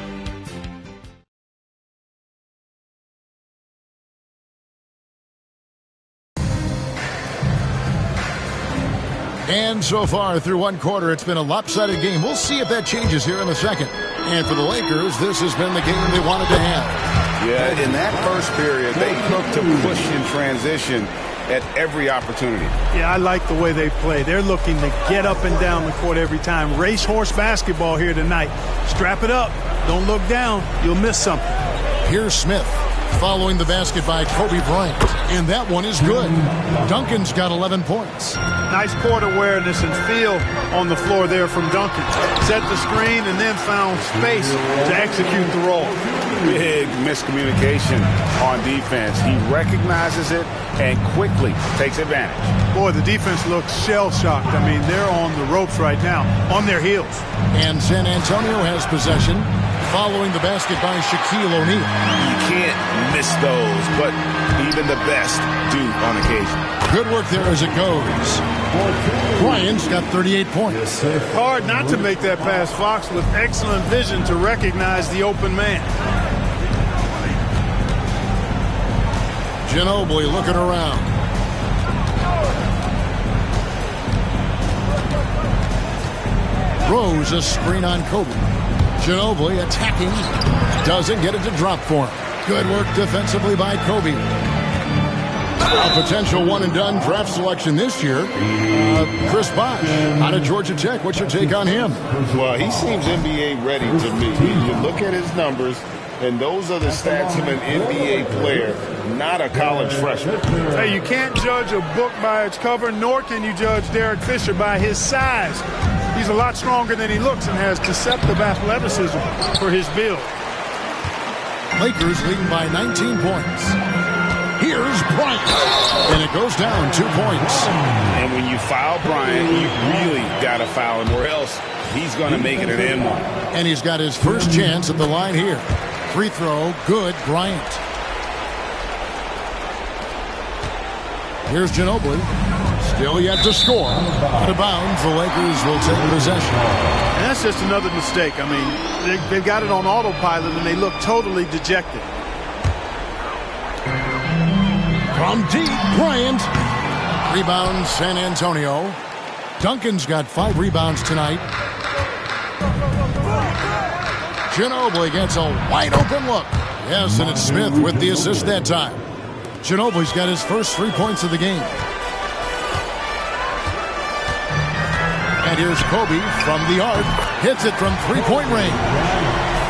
And so far through one quarter, it's been a lopsided game. We'll see if that changes here in the second. And for the Lakers, this has been the game they wanted to have. Yeah, in that first period, they looked to push in transition at every opportunity. Yeah, I like the way they play. They're looking to get up and down the court every time. Racehorse basketball here tonight. Strap it up. Don't look down. You'll miss something. Here's Smith following the basket by Kobe Bryant. And that one is good. Duncan's got 11 points. Nice court awareness and feel on the floor there from Duncan. Set the screen and then found space to execute the roll. Big miscommunication on defense. He recognizes it and quickly takes advantage. Boy, the defense looks shell-shocked. I mean, they're on the ropes right now, on their heels. And San Antonio has possession following the basket by Shaquille O'Neal. You can't miss those, but even the best do on occasion. Good work there as it goes. Bryant's got 38 points. Hard not to make that pass. Fox with excellent vision to recognize the open man. Ginobili looking around. Rose a screen on Kobe. Ginobili attacking. Doesn't get it to drop for him. Good work defensively by Kobe. A potential one-and-done draft selection this year. Chris Bosh out of Georgia Tech. What's your take on him? Well, he seems NBA ready to me. You look at his numbers, and those are the stats of an NBA player, not a college freshman. Hey, you can't judge a book by its cover, nor can you judge Derek Fisher by his size. He's a lot stronger than he looks and has deceptive athleticism for his build. Lakers leading by 19 points. Here's Bryant. And it goes down 2 points. And when you foul Bryant, you really got to foul him, or else he's going to make it an M1. And he's got his first chance at the line here. Free throw, good, Bryant. Here's Ginobili. Still yet to score. Out of bounds, the Lakers will take possession. And that's just another mistake. I mean, they've got it on autopilot, and they look totally dejected. From deep, Bryant. Rebound, San Antonio. Duncan's got 5 rebounds tonight. Ginobili gets a wide-open look. Yes, and it's Smith with the assist that time. Ginobili's got his first 3 points of the game. And here's Kobe from the arc. Hits it from three-point range.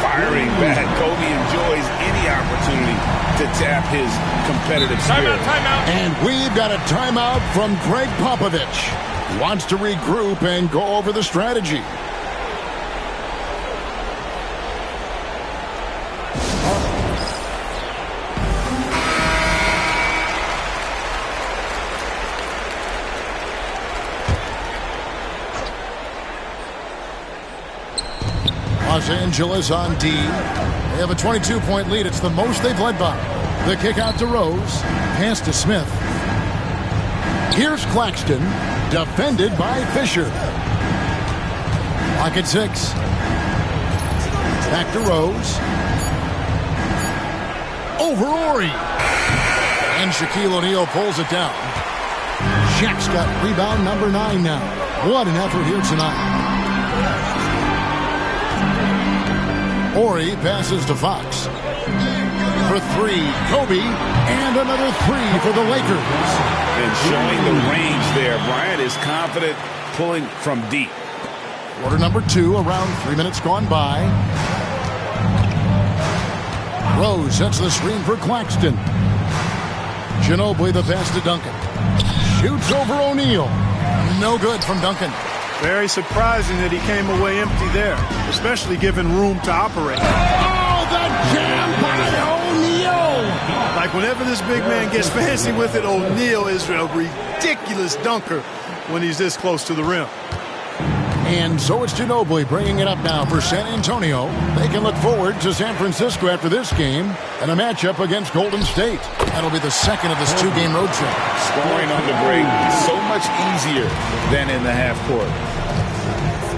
Firing back. Kobe enjoys any opportunity to tap his competitive spirit. Timeout. And we've got a timeout from Greg Popovich. He wants to regroup and go over the strategy. Los Angeles on D. They have a 22-point lead. It's the most they've led by. The kick out to Rose. Pass to Smith. Here's Claxton. Defended by Fisher. Clock at 6. Back to Rose. Over Ori. And Shaquille O'Neal pulls it down. Shaq's got rebound number 9 now. What an effort here tonight. Ori passes to Fox. For 3, Kobe, and another 3 for the Lakers. And showing the range there. Bryant is confident pulling from deep. Quarter number 2, around 3 minutes gone by. Rose sets the screen for Claxton. Ginobili the pass to Duncan. Shoots over O'Neal. No good from Duncan. Very surprising that he came away empty there, especially given room to operate. Oh, the jam by O'Neal! Like whenever this big man gets fancy with it, O'Neal is a ridiculous dunker when he's this close to the rim. And so it's Ginobili bringing it up now for San Antonio. They can look forward to San Francisco after this game and a matchup against Golden State. That'll be the second of this 2-game road trip. Scoring on the break is so much easier than in the half court.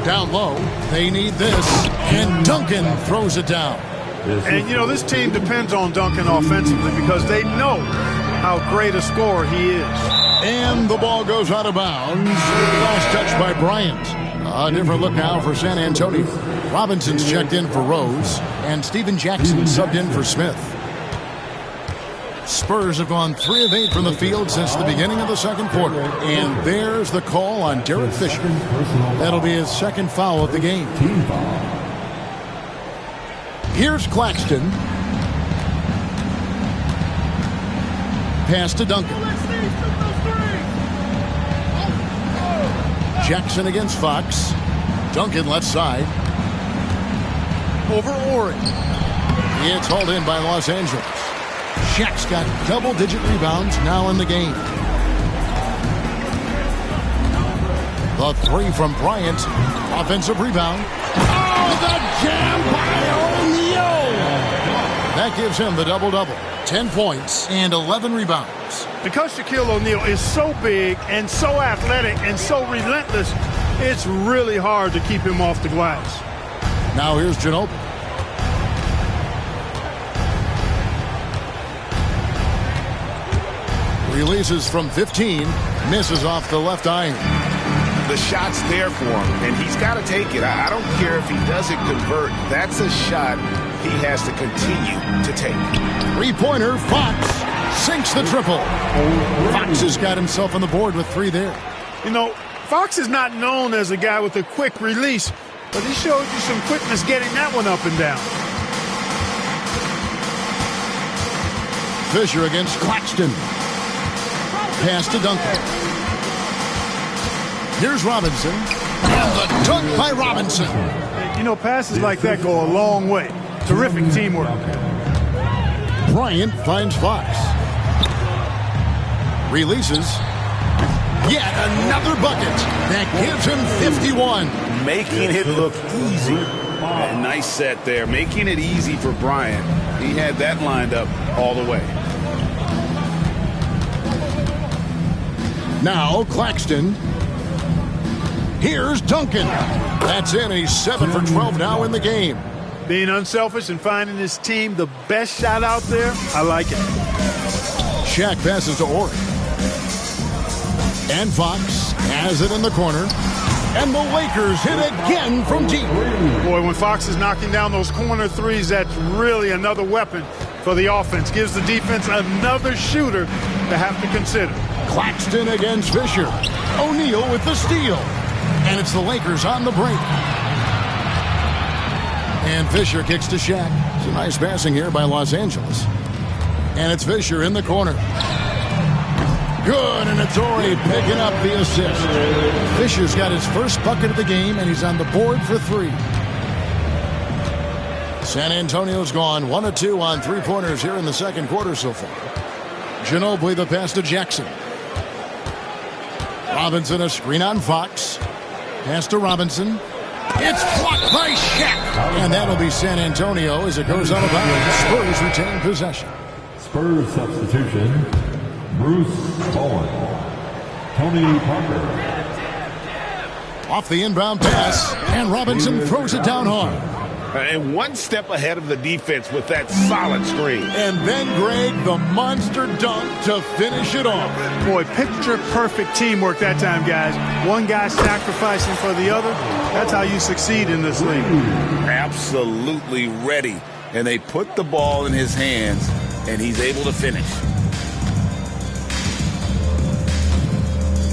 Down low, they need this, and Duncan throws it down. And, you know, this team depends on Duncan offensively because they know how great a scorer he is. And the ball goes out of bounds. Last touch by Bryant. A different look now for San Antonio. Robinson's checked in for Rose, and Steven Jackson subbed in for Smith. Spurs have gone 3 of 8 from the field since the beginning of the second quarter. And there's the call on Derek Fisher. That'll be his second foul of the game. Here's Claxton. Pass to Duncan. Jackson against Fox. Duncan left side. Over Ori. It's hauled in by Los Angeles. Shaq's got double-digit rebounds now in the game. The 3 from Bryant. Offensive rebound. Oh, the jam by O'Neal! That gives him the double-double. 10 points and 11 rebounds. Because Shaquille O'Neal is so big and so athletic and so relentless, it's really hard to keep him off the glass. Now here's Ginobili. Releases from 15, misses off the left iron. The shot's there for him, and he's got to take it. I don't care if he doesn't convert. That's a shot he has to continue to take. Three-pointer, Fox sinks the triple. Fox has got himself on the board with 3 there. You know, Fox is not known as a guy with a quick release, but he showed you some quickness getting that one up and down. Fisher against Claxton. Pass to Duncan. Here's Robinson. And the dunk by Robinson. You know, passes like that go a long way. Terrific teamwork. Bryant finds Fox. Releases. Yet another bucket. That gives him 51. Making it look easy. A nice set there. Making it easy for Bryant. He had that lined up all the way. Now Claxton. Here's Duncan. That's in. He's 7 for 12 now in the game. Being unselfish and finding his team the best shot out there, I like it. Shaq passes to Ori. And Fox has it in the corner. And the Lakers hit again from deep. Boy, when Fox is knocking down those corner threes, that's really another weapon for the offense. Gives the defense another shooter to have to consider. Claxton against Fisher. O'Neal with the steal. And it's the Lakers on the break. And Fisher kicks to Shaq. It's a nice passing here by Los Angeles. And it's Fisher in the corner. Good, and it's Ori picking up the assist. Fisher's got his first bucket of the game, and he's on the board for 3. San Antonio's gone 1 of 2 on 3-pointers here in the second quarter so far. Ginobili the pass to Jackson. Robinson a screen on Fox. Pass to Robinson. It's blocked by Shaq. And that'll be San Antonio as it goes out of bounds. Spurs retain possession. Spurs substitution. Bruce Bowen. Tony Parker. Off the inbound pass. And Robinson throws it down hard. And one step ahead of the defense with that solid screen. And then, Greg, the monster dunk to finish it off. Boy, picture-perfect teamwork that time, guys. One guy sacrificing for the other. That's how you succeed in this league. Absolutely ready. And they put the ball in his hands, and he's able to finish.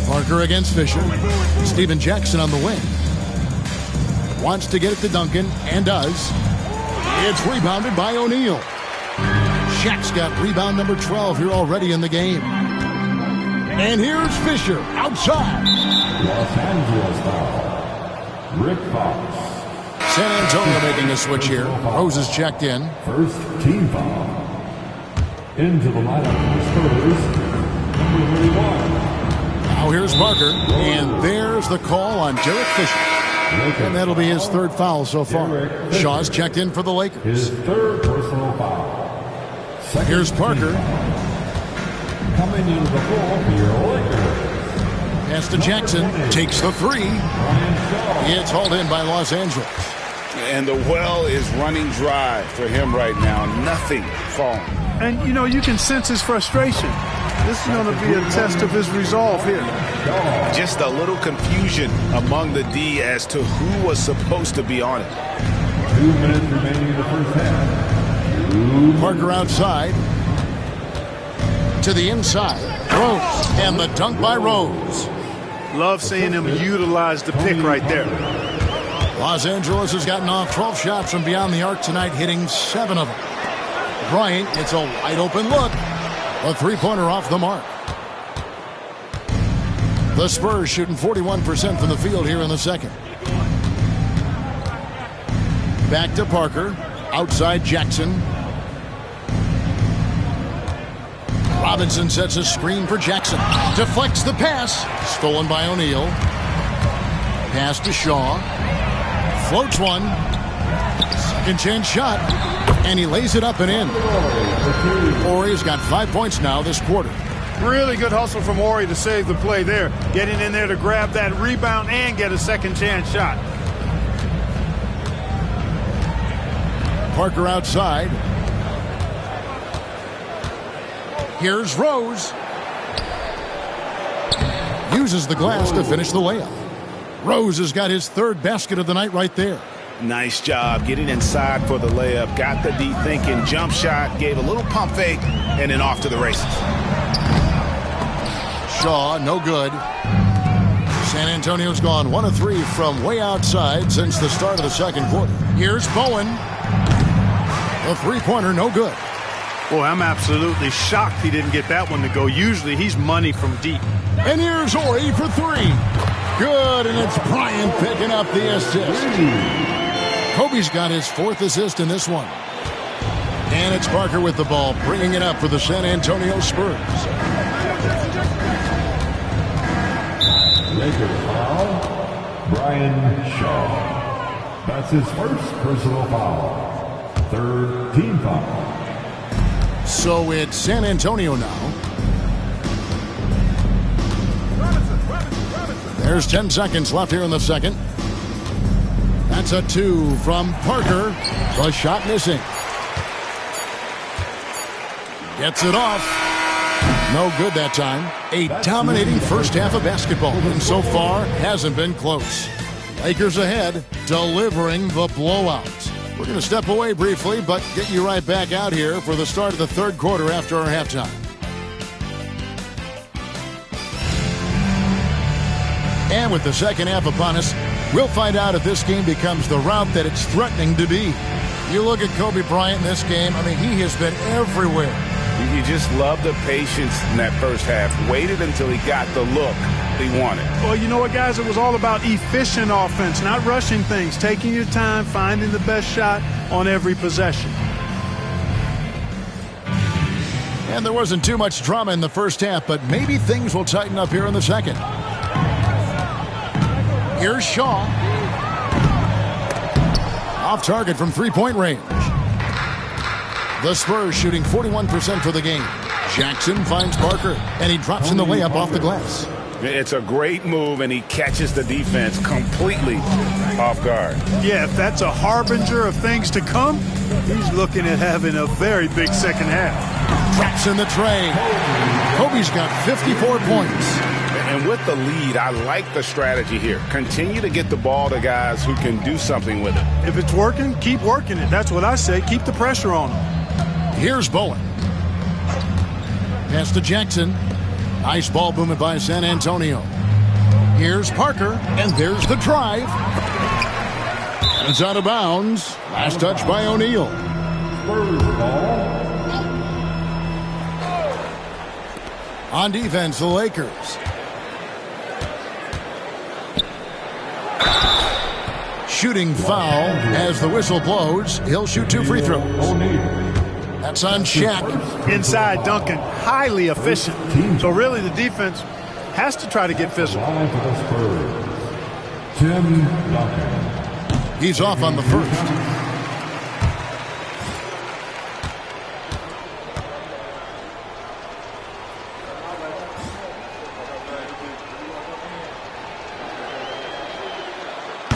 Parker against Fisher. Steven Jackson on the wing. Wants to get it to Duncan, and does. It's rebounded by O'Neal. Shaq's got rebound number 12 here already in the game. And here's Fisher outside. Los Angeles foul. Rick Fox. San Antonio making a switch here. Rose is checked in. First team foul. Into the lineup for the Spurs, number 31. Now here's Parker, and there's the call on Derek Fisher. And that'll be his 3rd foul so far. Shaw's checked in for the Lakers. His 3rd personal foul. Here's Parker. Coming into the floor for your Lakers. Pass to Jackson. Takes the 3. It's hauled in by Los Angeles. And the well is running dry for him right now. Nothing falling. And, you know, you can sense his frustration. This is going to be a test of his resolve here. Just a little confusion among the D as to who was supposed to be on it. 2 minutes remaining in the first half. Parker outside. To the inside. Rose. And the dunk by Rose. Love seeing him utilize the pick right there. Los Angeles has gotten off 12 shots from beyond the arc tonight, hitting 7 of them. Bryant gets a wide open look. A three-pointer off the mark. The Spurs shooting 41% from the field here in the second. Back to Parker. Outside Jackson. Robinson sets a screen for Jackson. Deflects the pass. Stolen by O'Neal. Pass to Shaw. Floats one. Second chance shot. And he lays it up and in. Horry's got 5 points now this quarter. Really good hustle from Horry to save the play there. Getting in there to grab that rebound and get a second chance shot. Parker outside. Here's Rose. Uses the glass to finish the layup. Rose has got his third basket of the night right there. Nice job getting inside for the layup. Got the D thinking. Jump shot. Gave a little pump fake. And then off to the races. Shaw, no good. San Antonio's gone 1 of 3 from way outside since the start of the second quarter. Here's Bowen. A three-pointer, no good. Boy, I'm absolutely shocked he didn't get that one to go. Usually he's money from deep. And here's Horry for 3. Good, and it's Bryant picking up the assist. Kobe's got his 4th assist in this one. And it's Parker with the ball, bringing it up for the San Antonio Spurs. Lakers foul, Brian Shaw. That's his first personal foul. 3rd team foul. So it's San Antonio now. There's 10 seconds left here in the second. That's a 2 from Parker. The shot missing. Gets it off. No good that time. A dominating first half of basketball, and so far hasn't been close. Lakers ahead, delivering the blowout. We're going to step away briefly, but get you right back out here for the start of the third quarter after our halftime. And with the second half upon us, we'll find out if this game becomes the rout that it's threatening to be. You look at Kobe Bryant in this game, I mean, he has been everywhere. You just love the patience in that first half. Waited until he got the look he wanted. Well, you know what, guys? It was all about efficient offense, not rushing things, taking your time, finding the best shot on every possession. And there wasn't too much drama in the first half, but maybe things will tighten up here in the second. Here's Shaw. Off target from three-point range. The Spurs shooting 41% for the game. Jackson finds Parker, and he drops in the layup off the glass. It's a great move, and he catches the defense completely off guard. Yeah, if that's a harbinger of things to come, he's looking at having a very big second half. Drops in the tray. Kobe's got 54 points. And with the lead, I like the strategy here. Continue to get the ball to guys who can do something with it. If it's working, keep working it. That's what I say. Keep the pressure on him. Here's Bowen. Pass to Jackson. Nice ball movement by San Antonio. Here's Parker, and there's the drive. It's out of bounds. Last touch by O'Neal. On defense, the Lakers. Shooting foul as the whistle blows. He'll shoot 2 free throws. That's on Shaq. Inside Duncan, highly efficient. So really the defense has to try to get physical. Tim Duncan. He's off on the first.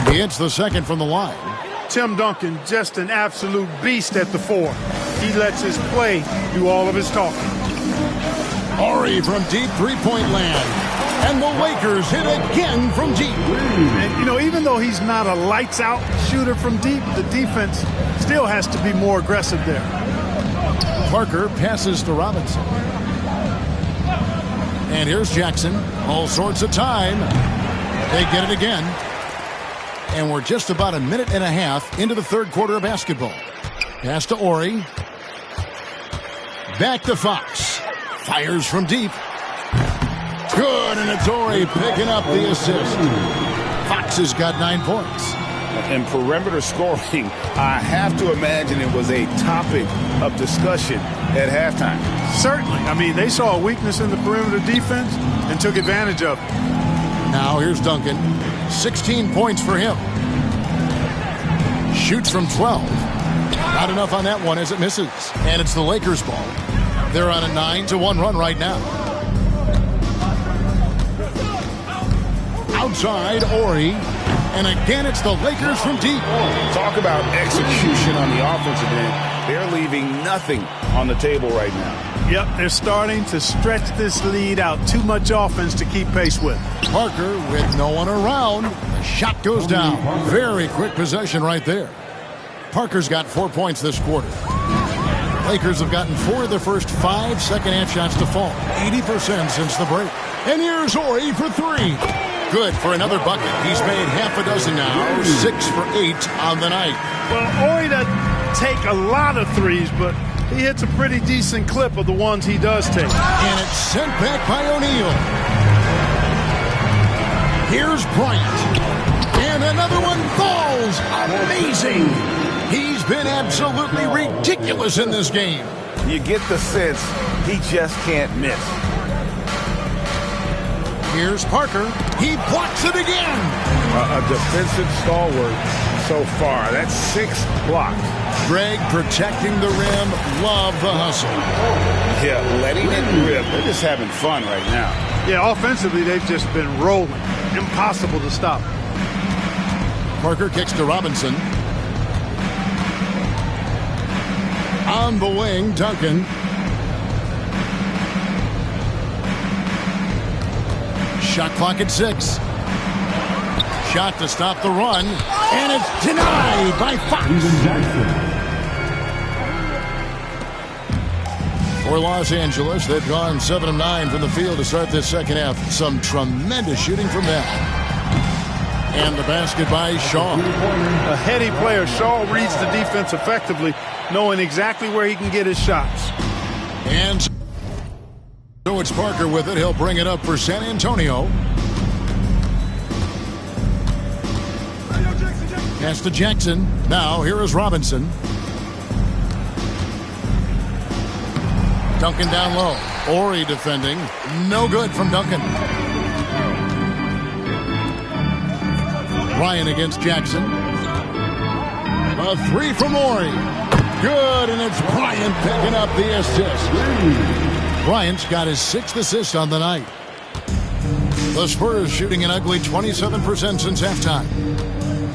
He hits the second from the line. Tim Duncan, just an absolute beast at the 4. he lets his play do all of his talking. Horry from deep three-point land. And the Lakers hit again from deep. And, you know, even though he's not a lights-out shooter from deep, the defense still has to be more aggressive there. Parker passes to Robinson. And here's Jackson. All sorts of time. They get it again. And we're just about a minute and a half into the third quarter of basketball. Pass to Horry. Back to Fox. Fires from deep. Good, and it's Horry picking up the assist. Fox has got 9 points. In perimeter scoring, I have to imagine it was a topic of discussion at halftime. Certainly. I mean, they saw a weakness in the perimeter defense and took advantage of it. Now here's Duncan. 16 points for him. Shoots from 12. Not enough on that one as it misses. And it's the Lakers' ball. They're on a 9-1 run right now. Outside, Horry. And again, it's the Lakers from deep. Talk about execution on the offensive end. They're leaving nothing on the table right now. Yep, they're starting to stretch this lead out. Too much offense to keep pace with. Parker with no one around. The shot goes down. Very quick possession right there. Parker's got 4 points this quarter. Lakers have gotten 4 of their first 5 second-half shots to fall. 80% since the break. And here's Horry for 3. Good for another bucket. He's made half a dozen now. 6 for 8 on the night. Well, Horry doesn't take a lot of threes, but he hits a pretty decent clip of the ones he does take. And it's sent back by O'Neal. Here's Bryant. And another one falls. Amazing. He's been absolutely ridiculous in this game. You get the sense he just can't miss. Here's Parker. He blocks it again. A defensive stalwart so far. That's 6 blocks. Greg protecting the rim. Love the hustle. Yeah, letting it rip. They're just having fun right now. Yeah, offensively, they've just been rolling. Impossible to stop. Parker kicks to Robinson. On the wing, Duncan. Shot clock at 6. Shot to stop the run. And it's denied by Fox. For Los Angeles, they've gone 7 of 9 from the field to start this second half. Some tremendous shooting from them. And the basket by Shaw. A heady player. Shaw reads the defense effectively, knowing exactly where he can get his shots. And so it's Parker with it. He'll bring it up for San Antonio. Pass to Jackson. Now here is Robinson. Duncan down low. Horry defending. No good from Duncan. Ryan against Jackson. A 3 from Horry. Good, and it's Bryant picking up the assist. Bryant's got his 6th assist on the night. The Spurs shooting an ugly 27% since halftime.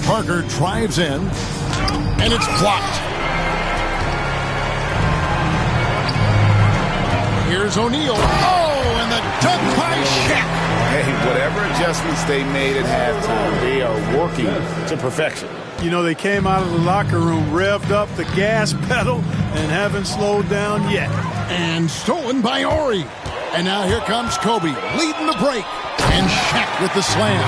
Parker drives in, and it's blocked. Here's O'Neal. Oh, and the dunk by Shaq. Hey, whatever adjustments they made at halftime, they are working to perfection. You know, they came out of the locker room, revved up the gas pedal, and haven't slowed down yet. And stolen by Horry. And now here comes Kobe, leading the break. And Shaq with the slam.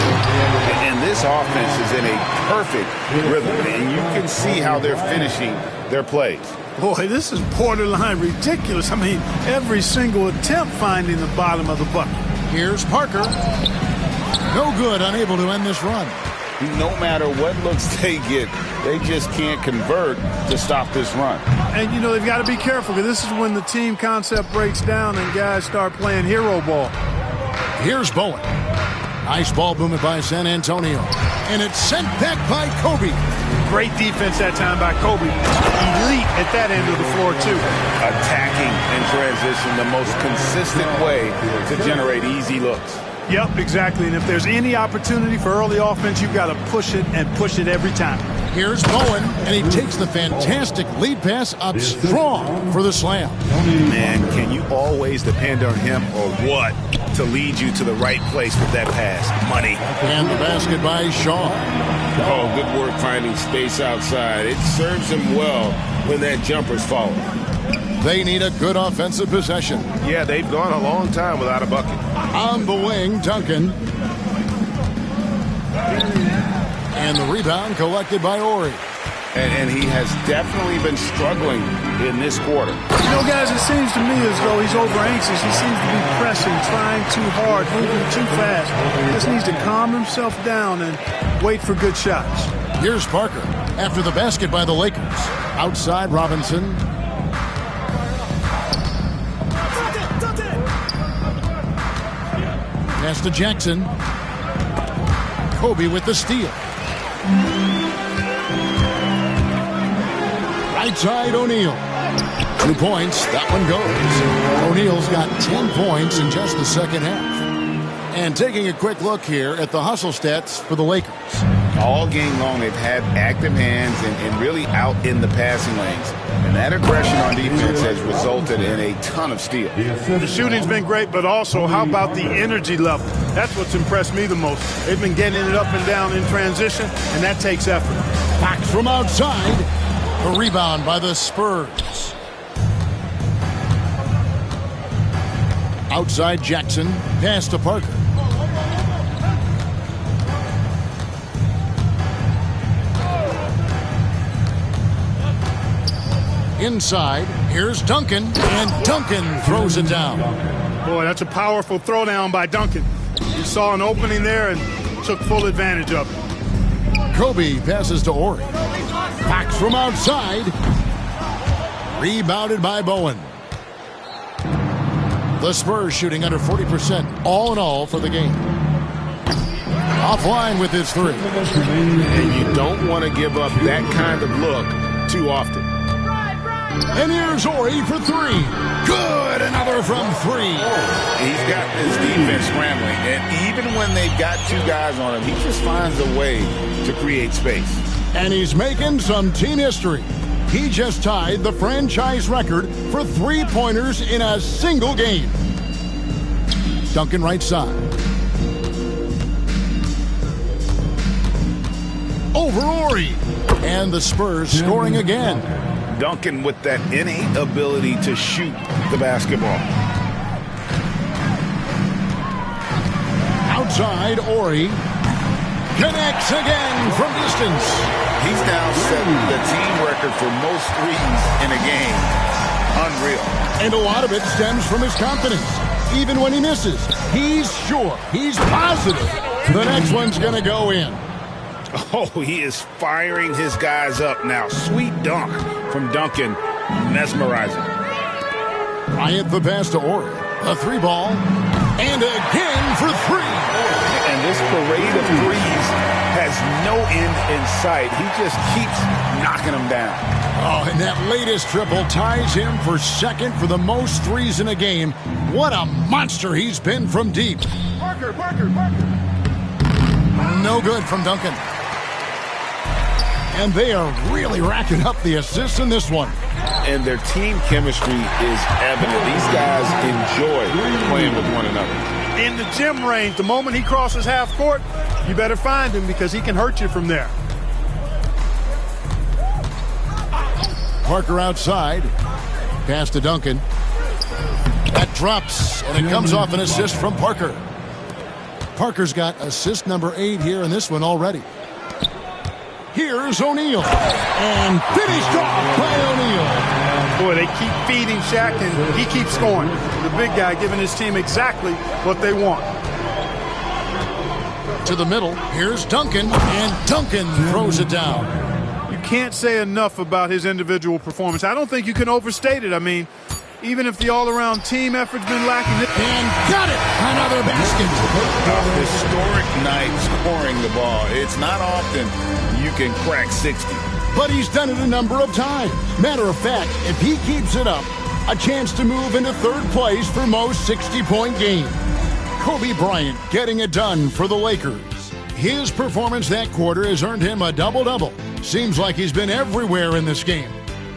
And this offense is in a perfect rhythm, and you can see how they're finishing their plays. Boy, this is borderline ridiculous. I mean, every single attempt finding the bottom of the bucket. Here's Parker. No good, unable to end this run. No matter what looks they get, they just can't convert to stop this run. And, you know, they've got to be careful, because this is when the team concept breaks down and guys start playing hero ball. Here's Bowen. Nice ball movement by San Antonio. And it's sent back by Kobe. Great defense that time by Kobe. Elite at that end of the floor, too. Attacking in transition, the most consistent way to generate easy looks. Yep, exactly. And if there's any opportunity for early offense, you've got to push it and push it every time. Here's Bowen, and he takes the fantastic lead pass up strong for the slam. Man, can you always depend on him or what to lead you to the right place with that pass? Money. And the basket by Shaw. Oh, good work finding space outside. It serves him well when that jumper's falling. They need a good offensive possession. Yeah, they've gone a long time without a bucket. On the wing, Duncan. And the rebound collected by Ori. And he has definitely been struggling in this quarter. You know, guys, it seems to me as though he's over anxious. He seems to be pressing, trying too hard, moving too fast. He just needs to calm himself down and wait for good shots. Here's Parker after the basket by the Lakers. Outside Robinson. Pass to Jackson. Kobe with the steal. Right side O'Neal. 2 points. That one goes. O'Neal's got 10 points in just the second half. And taking a quick look here at the hustle stats for the Lakers. All game long, they've had active hands and really out in the passing lanes. And that aggression on defense has resulted in a ton of steals. The shooting's been great, but also how about the energy level? That's what's impressed me the most. They've been getting it up and down in transition, and that takes effort. Back from outside. The rebound by the Spurs. Outside Jackson. Pass to Parker. Inside, here's Duncan, and Duncan throws it down. Boy, that's a powerful throwdown by Duncan. He saw an opening there and took full advantage of it. Kobe passes to Ori. Back from outside. Rebounded by Bowen. The Spurs shooting under 40% all in all for the game. Offline with his three. And you don't want to give up that kind of look too often. And here's Ori for three. Good, another from three. He's got his defense scrambling, and even when they've got two guys on him, he just finds a way to create space. And he's making some team history. He just tied the franchise record for three-pointers in a single game. Duncan right side. Over Ori. And the Spurs scoring again. Duncan with that innate ability to shoot the basketball. Outside, Ori connects again from distance. He's now set the team record for most threes in a game. Unreal. And a lot of it stems from his confidence. Even when he misses, he's sure, he's positive the next one's going to go in. Oh, he is firing his guys up now. Sweet dunk from Duncan. Mesmerizing. Bryant the pass to Ori. A three ball. And again for three. And this parade of threes has no end in sight. He just keeps knocking them down. Oh, and that latest triple ties him for second for the most threes in a game. What a monster he's been from deep. Parker. No good from Duncan. And they are really racking up the assists in this one. And their team chemistry is evident. These guys enjoy playing with one another. In the gym range, the moment he crosses half court, you better find him because he can hurt you from there. Parker outside. Pass to Duncan. That drops, and it comes off an assist from Parker. Parker's got assist number 8 here in this one already. Here's O'Neal. And finished off by O'Neal. Boy, they keep feeding Shaq, and he keeps scoring. The big guy giving his team exactly what they want. To the middle. Here's Duncan. And Duncan throws it down. You can't say enough about his individual performance. I don't think you can overstate it. I mean, even if the all-around team effort's been lacking. And got it! Another basket. A historic night scoring the ball. It's not often you can crack 60. But he's done it a number of times. Matter of fact, if he keeps it up, a chance to move into third place for most 60-point games. Kobe Bryant getting it done for the Lakers. His performance that quarter has earned him a double-double. Seems like he's been everywhere in this game.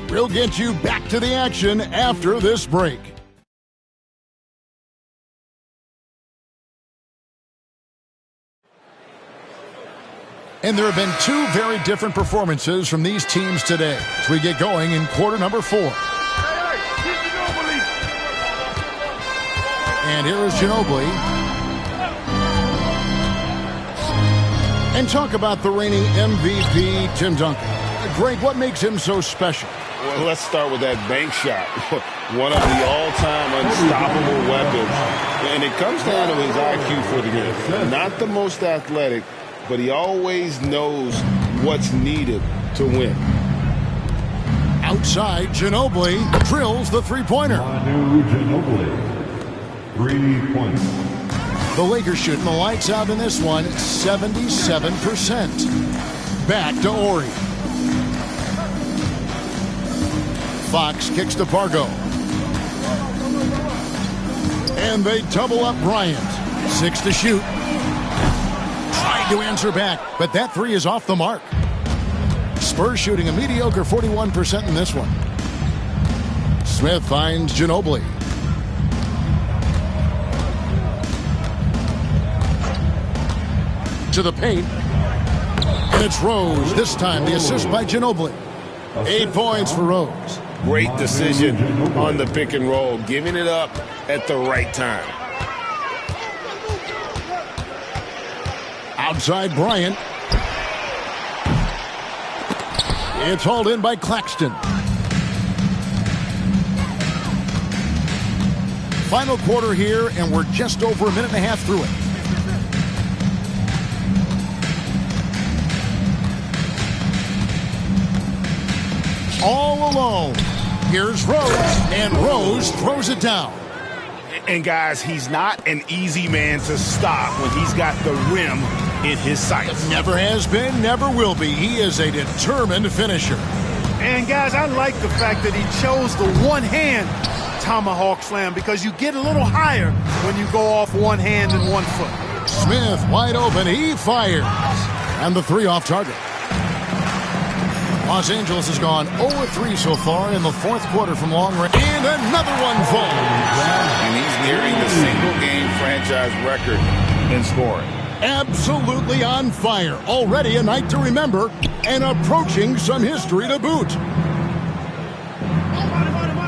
We'll get you back to the action after this break. And there have been two very different performances from these teams today as we get going in quarter number 4. And here is Ginobili. And talk about the reigning MVP, Tim Duncan. Greg, what makes him so special? Well, let's start with that bank shot. One of the all-time unstoppable weapons. And it comes down to his IQ for the game. Not the most athletic, but he always knows what's needed to win. Outside, Ginobili drills the three-pointer. Ginobili, 3 points. The Lakers shooting the lights out in this one, 77%. Back to Ori. Fox kicks to Pargo. And they double up Bryant. 6 to shoot. Tried to answer back, but that three is off the mark. Spurs shooting a mediocre 41% in this one. Smith finds Ginobili. To the paint. And it's Rose. This time the assist by Ginobili. 8 points for Rose. Great decision on the pick and roll, giving it up at the right time. Outside Bryant. It's hauled in by Claxton. Final quarter here, and we're just over a minute and a half through it. All alone. Here's Rose, and Rose throws it down. And guys, he's not an easy man to stop when he's got the rim in his sights. Never has been, never will be. He is a determined finisher. And guys, I like the fact that he chose the one-hand tomahawk slam because you get a little higher when you go off one hand and 1 foot. Smith wide open, he fires. And the three off target. Los Angeles has gone 0-3 so far in the fourth quarter from long range. And another one falls. And he's nearing the single-game franchise record in scoring. Absolutely on fire. Already a night to remember and approaching some history to boot.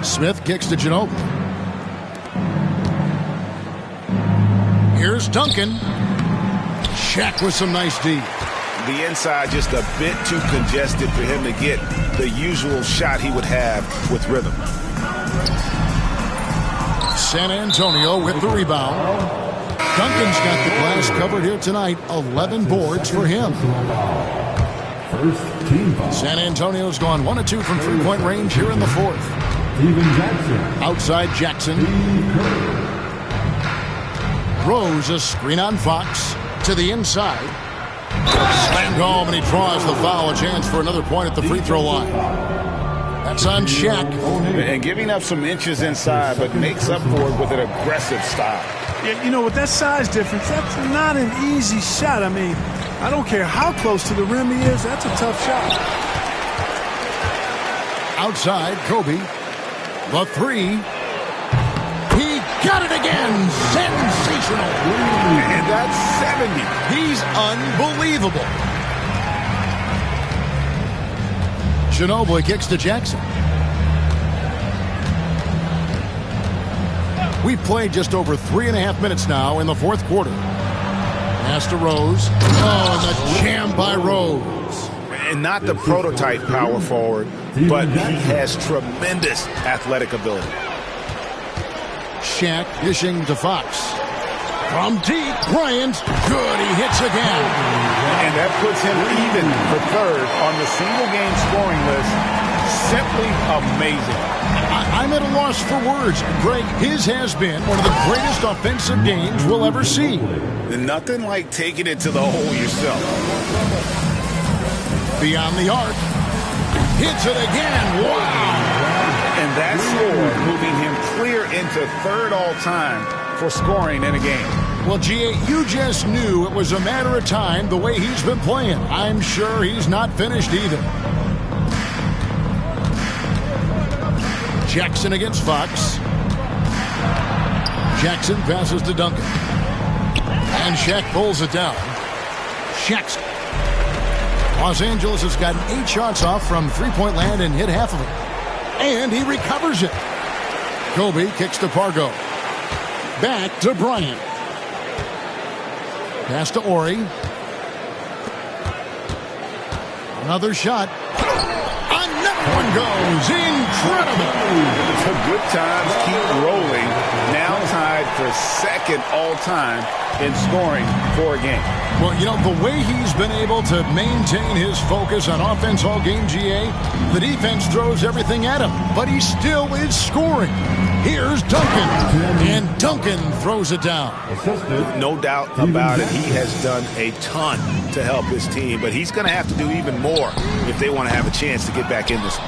Smith kicks to Ginobili. Here's Duncan. Shaq with some nice D. The inside just a bit too congested for him to get the usual shot he would have with rhythm. San Antonio with the rebound. Duncan's got the glass covered here tonight. 11 boards for him. First team foul. San Antonio's gone 1 of 2 from three-point range here in the fourth. Outside Jackson. Rose a screen on Fox to the inside. Slammed home, and he draws the foul. A chance for another point at the free throw line. That's on Shaq. And giving up some inches inside, but makes up for it with an aggressive style. Yeah, you know, with that size difference, that's not an easy shot. I mean, I don't care how close to the rim he is. That's a tough shot. Outside, Kobe. The three. He got it again. Sensational. And that's 70. He's unbelievable. Ginobili kicks to Jackson. We've played just over 3.5 minutes now in the fourth quarter. Pass to Rose. Oh, and the jam by Rose. And not the prototype power forward, but he has tremendous athletic ability. Shaq dishing to Fox. From deep, Bryant. Good, he hits again. And that puts him even for third on the single-game scoring list. Simply amazing. I'm at a loss for words. Greg, his has been one of the greatest offensive games we'll ever see. Nothing like taking it to the hole yourself. Beyond the arc. Hits it again. Wow. And that score moving him clear into third all-time for scoring in a game. Well, G.A., you just knew it was a matter of time the way he's been playing. I'm sure he's not finished either. Jackson against Fox. Jackson passes to Duncan. And Shaq pulls it down. Shaq's. Los Angeles has gotten 8 shots off from three-point land and hit half of it. And he recovers it. Kobe kicks to Pargo. Back to Bryant. Pass to Ori. Another shot. Another one goes. Incredible. The good times keep rolling. Now tied for second all-time in scoring for a game. Well, you know, the way he's been able to maintain his focus on offense all game, GA, the defense throws everything at him, but he still is scoring. Here's Duncan, and Duncan throws it down. No doubt about it. He has done a ton to help his team, but he's going to have to do even more if they want to have a chance to get back in this.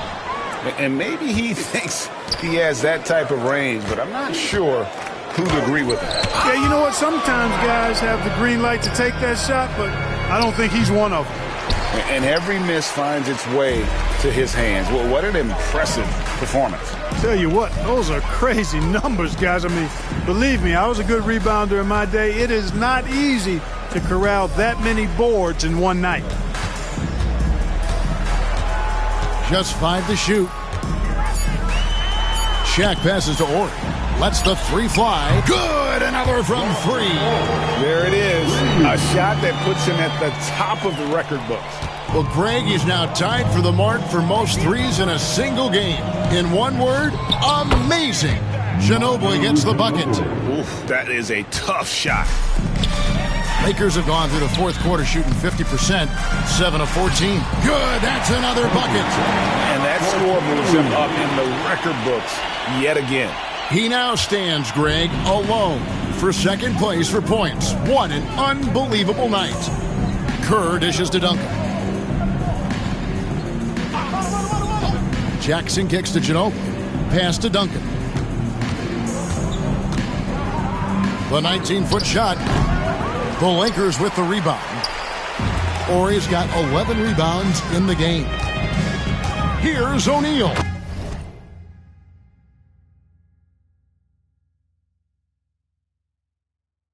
And maybe he thinks he has that type of range, but I'm not sure who'd agree with him. Yeah, you know what? Sometimes guys have the green light to take that shot, but I don't think he's one of them. And every miss finds its way to his hands. Well, what an impressive performance. Tell you what, those are crazy numbers, guys. I mean, believe me, I was a good rebounder in my day. It is not easy to corral that many boards in one night. Just 5 to shoot. Shaq passes to Ori. Lets the 3 fly. Good! Another from 3. There it is. A shot that puts him at the top of the record books. Well, Greg is now tied for the mark for most threes in a single game. In one word, amazing. Ginobili gets the bucket. Oof, that is a tough shot. Lakers have gone through the fourth quarter shooting 50%, 7 of 14. Good, that's another bucket. And that score moves him up in the record books yet again. He now stands, Greg, alone for second place for points. What an unbelievable night. Kerr dishes to Duncan. Jackson kicks to Ginobili. Pass to Duncan. The 19-foot shot. The Lakers with the rebound. Ori's got 11 rebounds in the game. Here's O'Neal.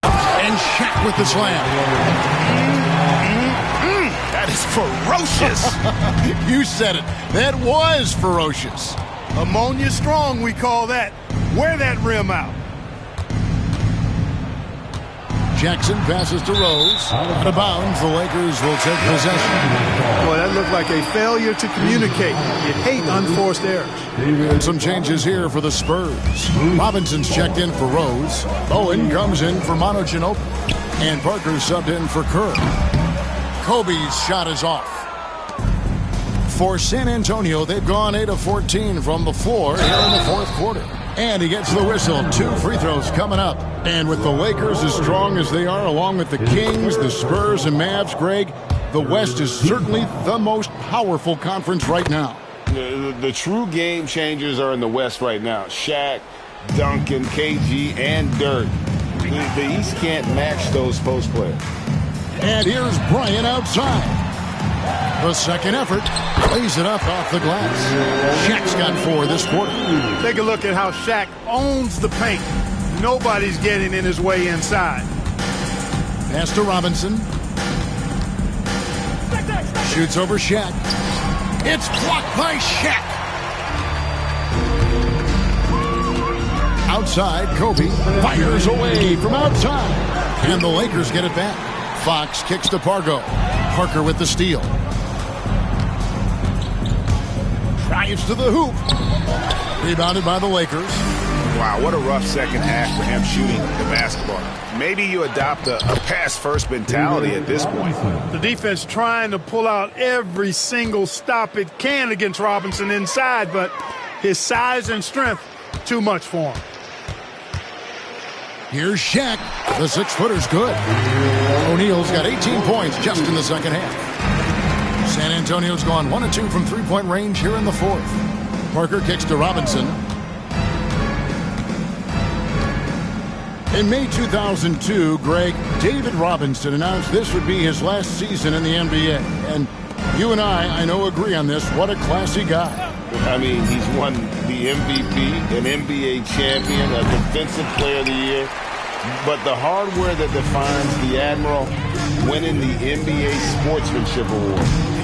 And Shaq with the slam. That is ferocious. You said it. That was ferocious. Ammonia strong, we call that. Wear that rim out. Jackson passes to Rose. Out of bounds, the Lakers will take possession. Boy, that looked like a failure to communicate. You hate unforced errors. And some changes here for the Spurs. Robinson's checked in for Rose. Bowen comes in for Manu Ginobili. And Parker subbed in for Kerr. Kobe's shot is off. For San Antonio, they've gone 8 of 14 from the floor here in the fourth quarter. And he gets the whistle. 2 free throws coming up. And with the Lakers as strong as they are, along with the Kings, the Spurs, and Mavs, Greg, the West is certainly the most powerful conference right now. The true game changers are in the West right now. Shaq, Duncan, KG, and Dirk. The East can't match those post players. And here's Bryant outside. The second effort lays it up off the glass. Shaq's got 4 this quarter. Take a look at how Shaq owns the paint. Nobody's getting in his way inside. Pass to Robinson. Shoots over Shaq. It's blocked by Shaq. Outside, Kobe fires away from outside. And the Lakers get it back. Fox kicks to Pargo. Parker with the steal. Drives to the hoop. Rebounded by the Lakers. Wow, what a rough second half for him shooting the basketball. Maybe you adopt a pass-first mentality at this point. The defense trying to pull out every single stop it can against Robinson inside, but his size and strength, too much for him. Here's Shaq. The 6-footer's good. O'Neal's got 18 points just in the second half. San Antonio's gone 1 of 2 from three-point range here in the fourth. Parker kicks to Robinson. In May 2002, Greg, David Robinson announced this would be his last season in the NBA. And you and I know, agree on this. What a classy guy. I mean, he's won the MVP, an NBA champion, a Defensive Player of the Year. But the hardware that defines the Admiral, winning the NBA Sportsmanship Award.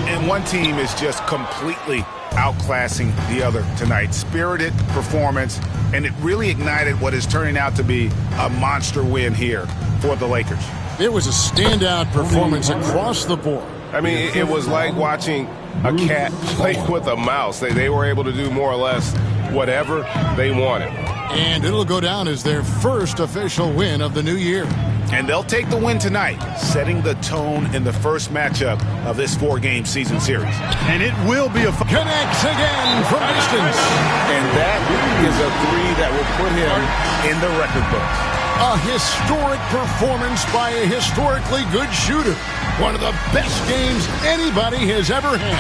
And one team is just completely outclassing the other tonight. Spirited performance, and it really ignited what is turning out to be a monster win here for the Lakers. It was a standout performance across the board. I mean, it was like watching a cat play with a mouse. They were able to do more or less whatever they wanted. And it'll go down as their first official win of the new year. And they'll take the win tonight, setting the tone in the first matchup of this 4-game season series. And it will be a... Connects again from distance. And that is a three that will put him in the record books. A historic performance by a historically good shooter. One of the best games anybody has ever had.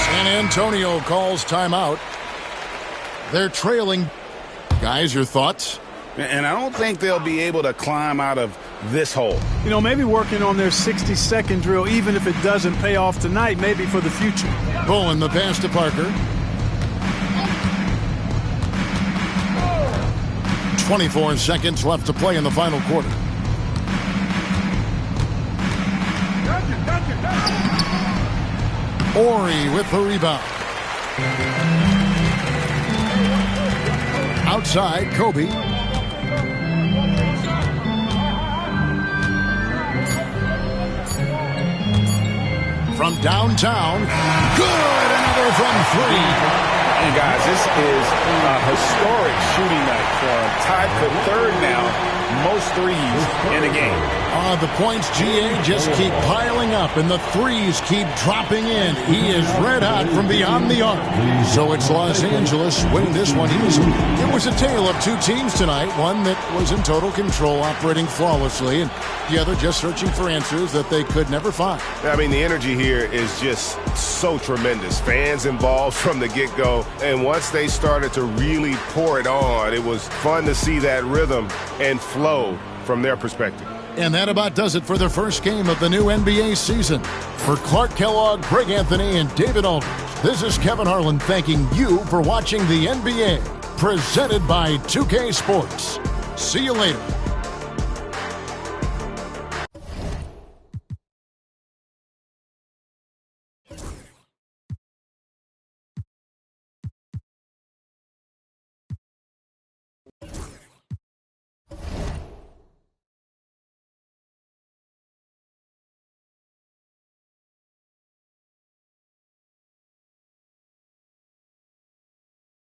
San Antonio calls timeout. They're trailing. Guys, your thoughts? And I don't think they'll be able to climb out of this hole. You know, maybe working on their 60-second drill, even if it doesn't pay off tonight, maybe for the future. Bowen, the pass to Parker. 24 seconds left to play in the final quarter. Ori with the rebound. Outside, Kobe. From downtown. Good! Another from three. And guys, this is a historic shooting night for him. Tied for third now, most threes in a game. The points, GA, just keep piling up, and the threes keep dropping in. He is red hot from beyond the arc. So it's Los Angeles winning this one easily. It was a tale of two teams tonight, one that was in total control, operating flawlessly, and the other just searching for answers that they could never find. I mean, the energy here is just so tremendous. Fans involved from the get-go, and once they started to really pour it on, it was fun to see that rhythm and flow from their perspective. And that about does it for the first game of the new NBA season. For Clark Kellogg, Greg Anthony, and David Aldridge, this is Kevin Harlan thanking you for watching the NBA, presented by 2K Sports. See you later.